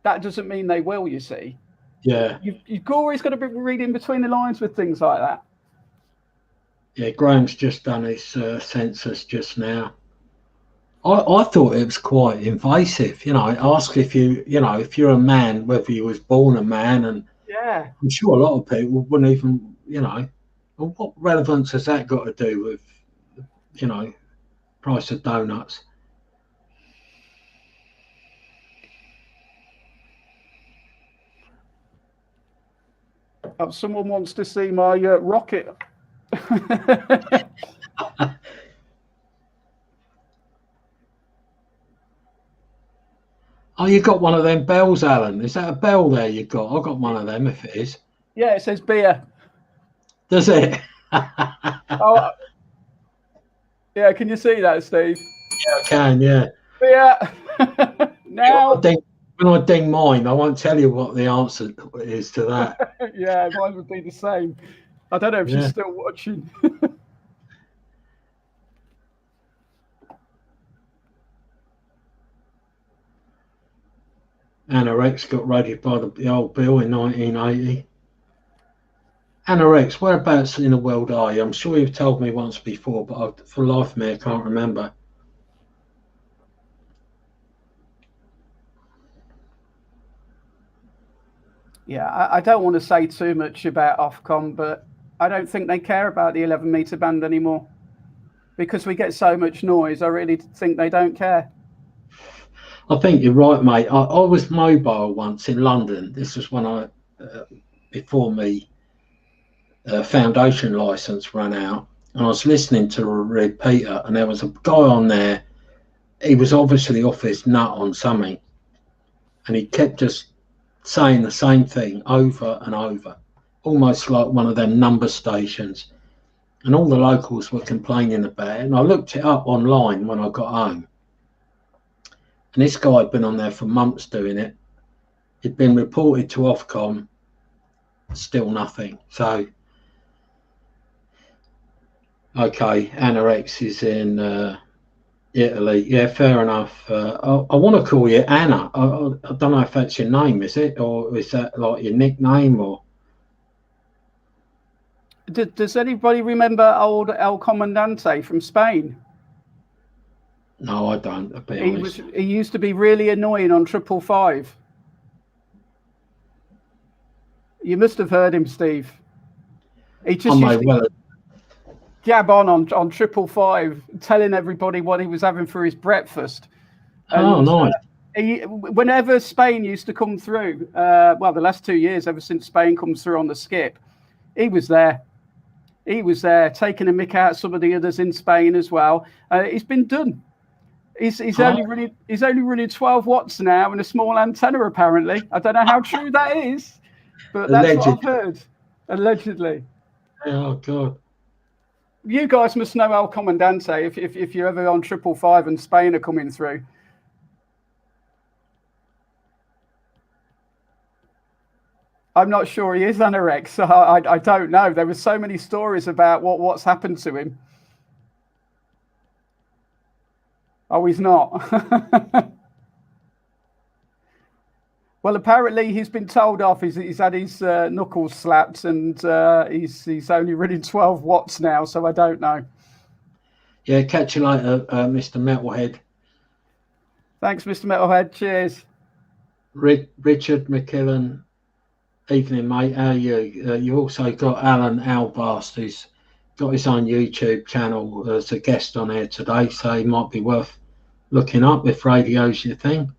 S2: That doesn't mean they will, you see.
S1: Yeah.
S2: You've always got to be reading between the lines with things like that.
S1: Yeah, Graham's just done his census just now. I thought it was quite invasive. You know, ask if if you're a man, whether you was born a man, and
S2: yeah,
S1: I'm sure a lot of people wouldn't even, well, what relevance has that got to do with, price of donuts?
S2: Someone wants to see my rocket.
S1: Oh, you got one of them bells, Alan. Is that a bell there you got? I got one of them, if it is.
S2: Yeah, it says beer.
S1: Does it?
S2: Oh, yeah, can you see that, Steve?
S1: Yeah, I can, yeah.
S2: Beer. Now.
S1: When I ding mine, I won't tell you what the answer is to that.
S2: Yeah, mine would be the same. I don't know if she's still watching.
S1: Anna Rex got raided by the old Bill in 1980. Anna Rex, whereabouts in the world are you? I'm sure you've told me once before, but for the life of me, I can't remember.
S2: Yeah, I don't want to say too much about Ofcom, but I don't think they care about the 11-meter band anymore because we get so much noise. I really think they don't care.
S1: I think you're right, mate. I was mobile once in London. This was when before me foundation license ran out, and I was listening to a repeater, and there was a guy on there. He was obviously off his nut on something, and he kept just saying the same thing over and over, almost like one of them number stations, and all the locals were complaining about it. And I looked it up online when I got home, and this guy had been on there for months doing it. It'd been reported to Ofcom, still nothing. So okay, Anna X is in Italy. Yeah, fair enough. I want to call you Anna. I don't know if that's your name, is it? Or is that like your nickname? Or
S2: does anybody remember old El Comandante from Spain?
S1: No, I don't, to be honest.
S2: He used to be really annoying on 555. You must have heard him, Steve. He just used to jab on 555, telling everybody what he was having for his breakfast. And,
S1: nice.
S2: Whenever Spain used to come through, the last 2 years, ever since Spain comes through on the skip, he was there. He was there, taking a mick out some of the others in Spain as well. He's been done. He's only running 12 watts now and a small antenna, apparently. I don't know how true that is, but that's what I've heard. Allegedly.
S1: Oh, God.
S2: You guys must know El Comandante if you're ever on 555 and Spain are coming through. I'm not sure he is anorex. So I don't know. There were so many stories about what's happened to him. Oh, he's not. Well, apparently he's been told off. He's had his knuckles slapped, and he's only running 12 watts now. So I don't know.
S1: Yeah, catch you later, Mr. Metalhead.
S2: Thanks, Mr. Metalhead. Cheers.
S1: Richard McKillen. Evening, mate. How are you? You also got Allan Albast, who's got his own YouTube channel as a guest on here today, so he might be worth looking up if radio's your thing.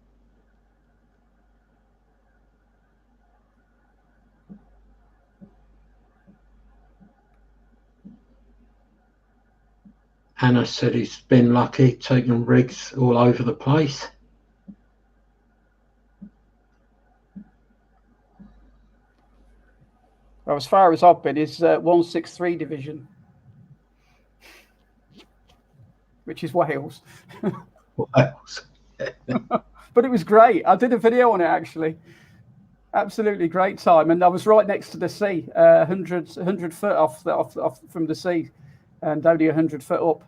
S1: Anna said he's been lucky, taking rigs all over the place.
S2: Well, as far as I've been, is 163 division, which is Wales.
S1: Wales.
S2: But it was great. I did a video on it, actually. Absolutely great time. And I was right next to the sea, 100 foot off from the sea, and only 100 foot up.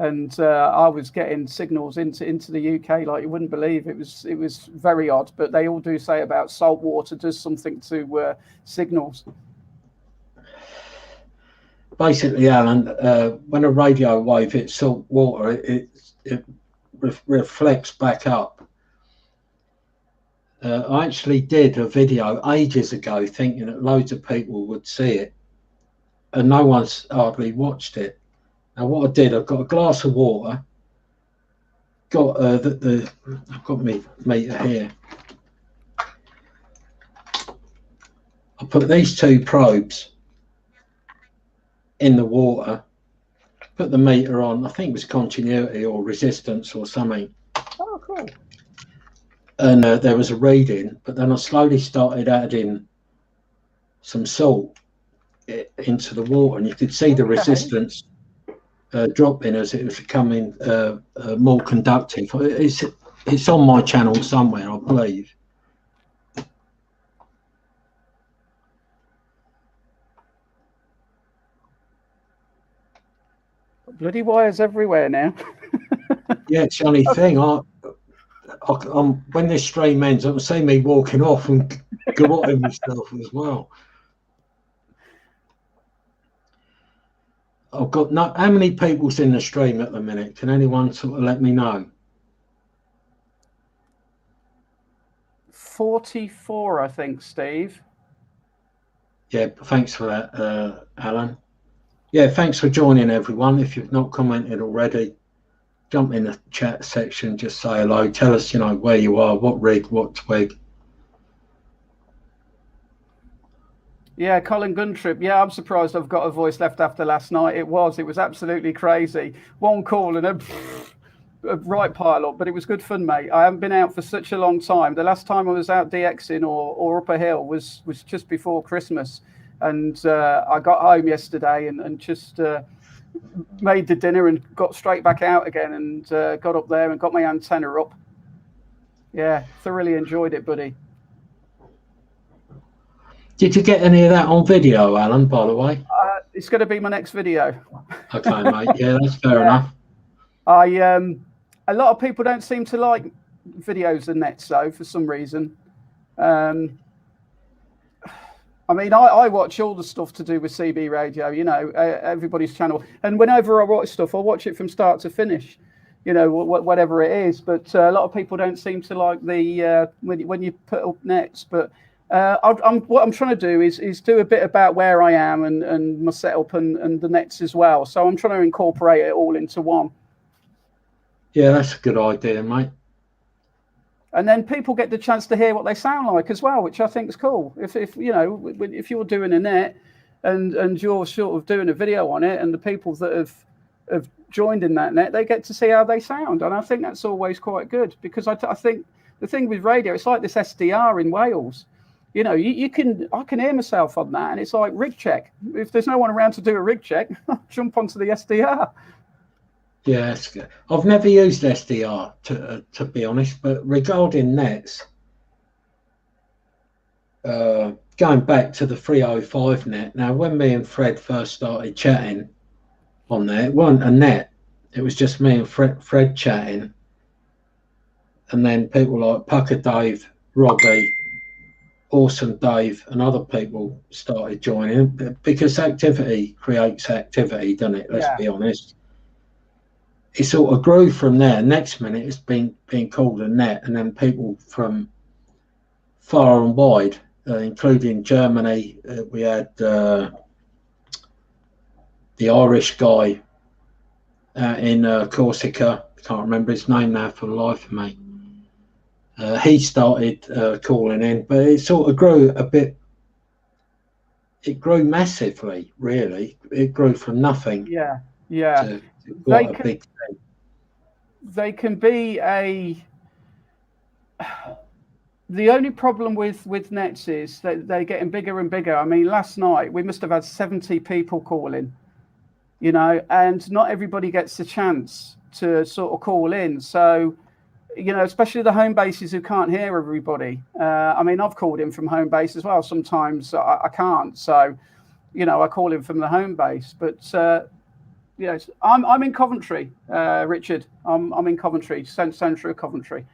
S2: And I was getting signals into the UK like you wouldn't believe. It was very odd, but they all do say about salt water does something to signals.
S1: Basically, Allan, when a radio wave hits salt water, it reflects back up. I actually did a video ages ago thinking that loads of people would see it, and no one's hardly watched it. Now, what I did, I've got a glass of water, got I've got my meter here. I put these two probes in the water, put the meter on. I think it was continuity or resistance or something.
S2: Oh, cool.
S1: And there was a reading, but then I slowly started adding some salt into the water, and you could see the resistance dropping as it was becoming more conductive. It's on my channel somewhere, I believe.
S2: Bloody wires everywhere now.
S1: Yeah, it's the only thing. When this stream ends, I'm seeing me walking off and garrotting myself as well. I've got how many people's in the stream at the minute? Can anyone sort of let me know?
S2: 44, I think, Steve.
S1: Yeah, thanks for that, Allan. Yeah, thanks for joining, everyone. If you've not commented already, jump in the chat section, just say hello, tell us, where you are, what rig, what twig.
S2: Yeah, Colin Guntrip. Yeah, I'm surprised I've got a voice left after last night. It was absolutely crazy. One call and a right pile up, but it was good fun, mate. I haven't been out for such a long time. The last time I was out DXing or up a hill was just before Christmas. And I got home yesterday and just made the dinner and got straight back out again and got up there and got my antenna up. Yeah, thoroughly enjoyed it, buddy.
S1: Did you get any of that on video, Allan, by the way?
S2: It's going to be my next video.
S1: Okay, mate. Yeah, that's fair enough.
S2: A lot of people don't seem to like videos and nets, though, for some reason. I mean, I watch all the stuff to do with CB radio, everybody's channel. And whenever I watch stuff, I watch it from start to finish, whatever it is. But a lot of people don't seem to like the when you put up nets. But what I'm trying to do is do a bit about where I am and my setup and the nets as well. So I'm trying to incorporate it all into one.
S1: Yeah, that's a good idea, mate.
S2: And then people get the chance to hear what they sound like as well, which I think is cool. If you're doing a net and you're sort of doing a video on it, and the people that have joined in that net, they get to see how they sound, and I think that's always quite good, because I think the thing with radio, it's like this SDR in Wales. I can hear myself on that, and it's like rig check. If there's no one around to do a rig check, I'll jump onto the SDR.
S1: Yeah, that's good. I've never used SDR to be honest, but regarding nets, going back to the 305 net. Now, when me and Fred first started chatting on there, it wasn't a net. It was just me and Fred chatting. And then people like Pucker Dave, Robbie, Awesome Dave, and other people started joining, because activity creates activity, doesn't it? Let's be honest. It sort of grew from there. Next minute, it's been called a net, and then people from far and wide, including Germany. We had the Irish guy in Corsica. I can't remember his name now for the life of me. He started calling in, but it sort of grew a bit. It grew massively, really. It grew from nothing.
S2: Yeah.
S1: To quite a big thing.
S2: They can be a. The only problem with nets is that they're getting bigger and bigger. I mean, last night we must have had 70 people calling, you know, and not everybody gets the chance to sort of call in. So, you know, especially the home bases who can't hear everybody. I mean, I've called in from home base as well. Sometimes I can't. So, you know, I call in from the home base. But, you know, I'm in Coventry, Richard. I'm in Coventry, centre of Coventry.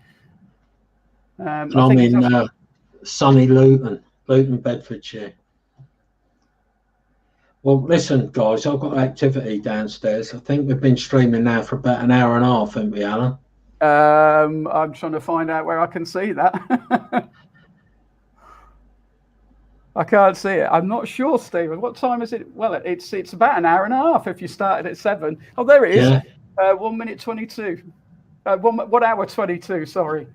S1: And I'm in sunny Luton, Bedfordshire. Well, listen, guys, I've got activity downstairs. I think we've been streaming now for about an hour and a half, haven't we, Alan?
S2: I'm trying to find out where I can see that. I can't see it. I'm not sure, Stephen. What time is it? Well, it's about an hour and a half if you started at 7. Oh, there it is.
S1: Yeah.
S2: 1 minute 22. 1 hour 22. Sorry.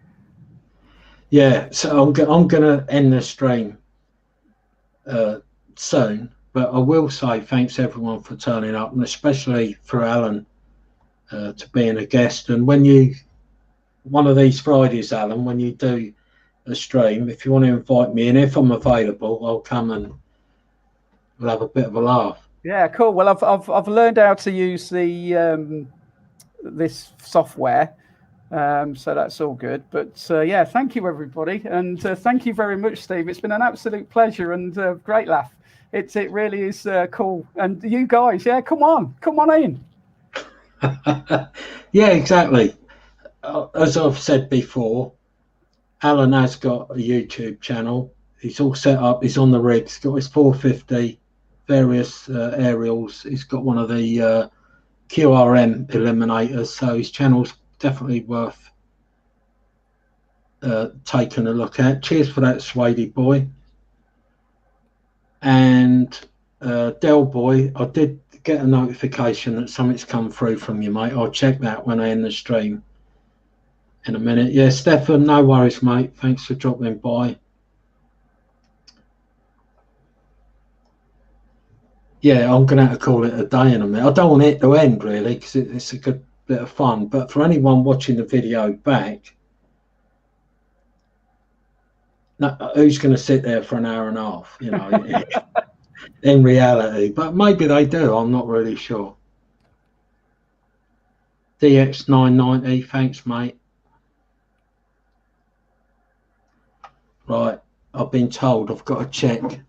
S1: Yeah. So I'm going to end the stream soon, but I will say thanks everyone for turning up, and especially for Alan to being a guest. And when you, one of these Fridays, Alan, when you do a stream, if you want to invite me in, if I'm available, I'll come and we'll have a bit of a laugh.
S2: Yeah, cool. Well, I've learned how to use the this software, so that's all good. But yeah, thank you everybody, and thank you very much, Steve. It's been an absolute pleasure and great laugh. It really is cool. And you guys, yeah, come on in.
S1: Yeah, exactly. As I've said before, Alan has got a YouTube channel. He's all set up. He's on the rig. He's got his 450, various aerials. He's got one of the QRM eliminators. So his channel's definitely worth taking a look at. Cheers for that, Swady boy. And Del boy, I did get a notification that something's come through from you, mate. I'll check that when I end the stream in a minute. Yeah, Stefan, no worries, mate. Thanks for dropping by. Yeah, I'm going to have to call it a day in a minute. I don't want it to end, really, because it's a good bit of fun. But for anyone watching the video back, who's going to sit there for an hour and a half, you know, in reality? But maybe they do. I'm not really sure. DX990, thanks, mate. Right, I've been told I've got to check.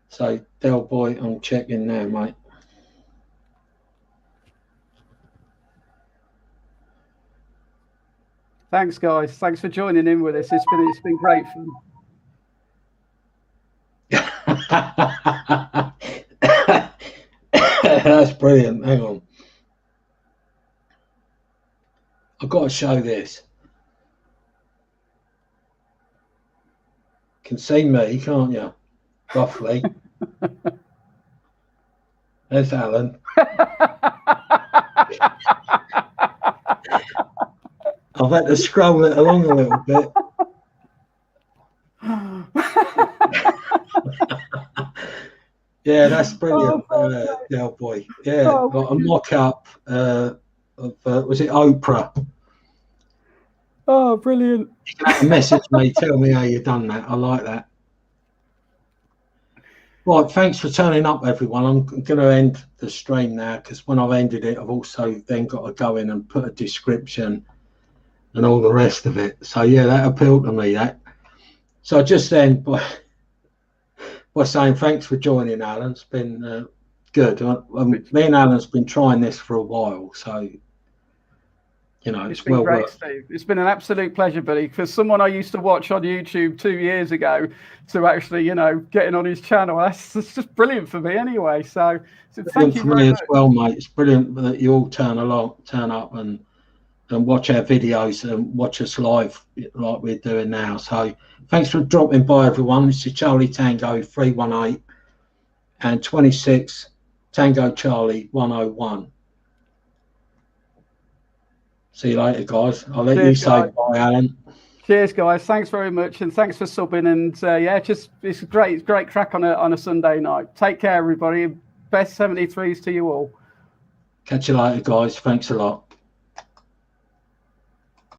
S1: So, Del boy, I'm checking now, mate.
S2: Thanks, guys. Thanks for joining in with us. It's been great fun.
S1: That's brilliant. Hang on. I've got to show this. You can see me, can't you? Roughly. There's Alan. I've had to scroll it along a little bit. Yeah, that's brilliant, Del boy. Yeah, got a mock-up of, was it Oprah?
S2: Oh, brilliant.
S1: You can have to message me, tell me how you've done that. I like that. Right, thanks for turning up, everyone. I'm going to end the stream now, because when I've ended it, I've also then got to go in and put a description and all the rest of it. So, yeah, that appealed to me, that. So I just end by well, saying thanks for joining, Alan. It's been good. Me and Alan's been trying this for a while, so you know,
S2: it's been
S1: well
S2: great,
S1: worth.
S2: Steve. It's been an absolute pleasure, buddy. For someone I used to watch on YouTube 2 years ago to actually, you know, getting on his channel, that's just brilliant for me anyway. So thank you
S1: for
S2: very
S1: me
S2: much.
S1: as well, mate. It's brilliant that you all turn up and watch our videos and watch us live like we're doing now. So thanks for dropping by, everyone. This is Charlie Tango 318 and 26 Tango Charlie 101. See you later, guys. I'll let you say bye, Alan.
S2: Cheers, guys. Thanks very much, and thanks for subbing. And yeah, it's great crack on a Sunday night. Take care, everybody. Best 73s to you all.
S1: Catch you later, guys. Thanks a lot.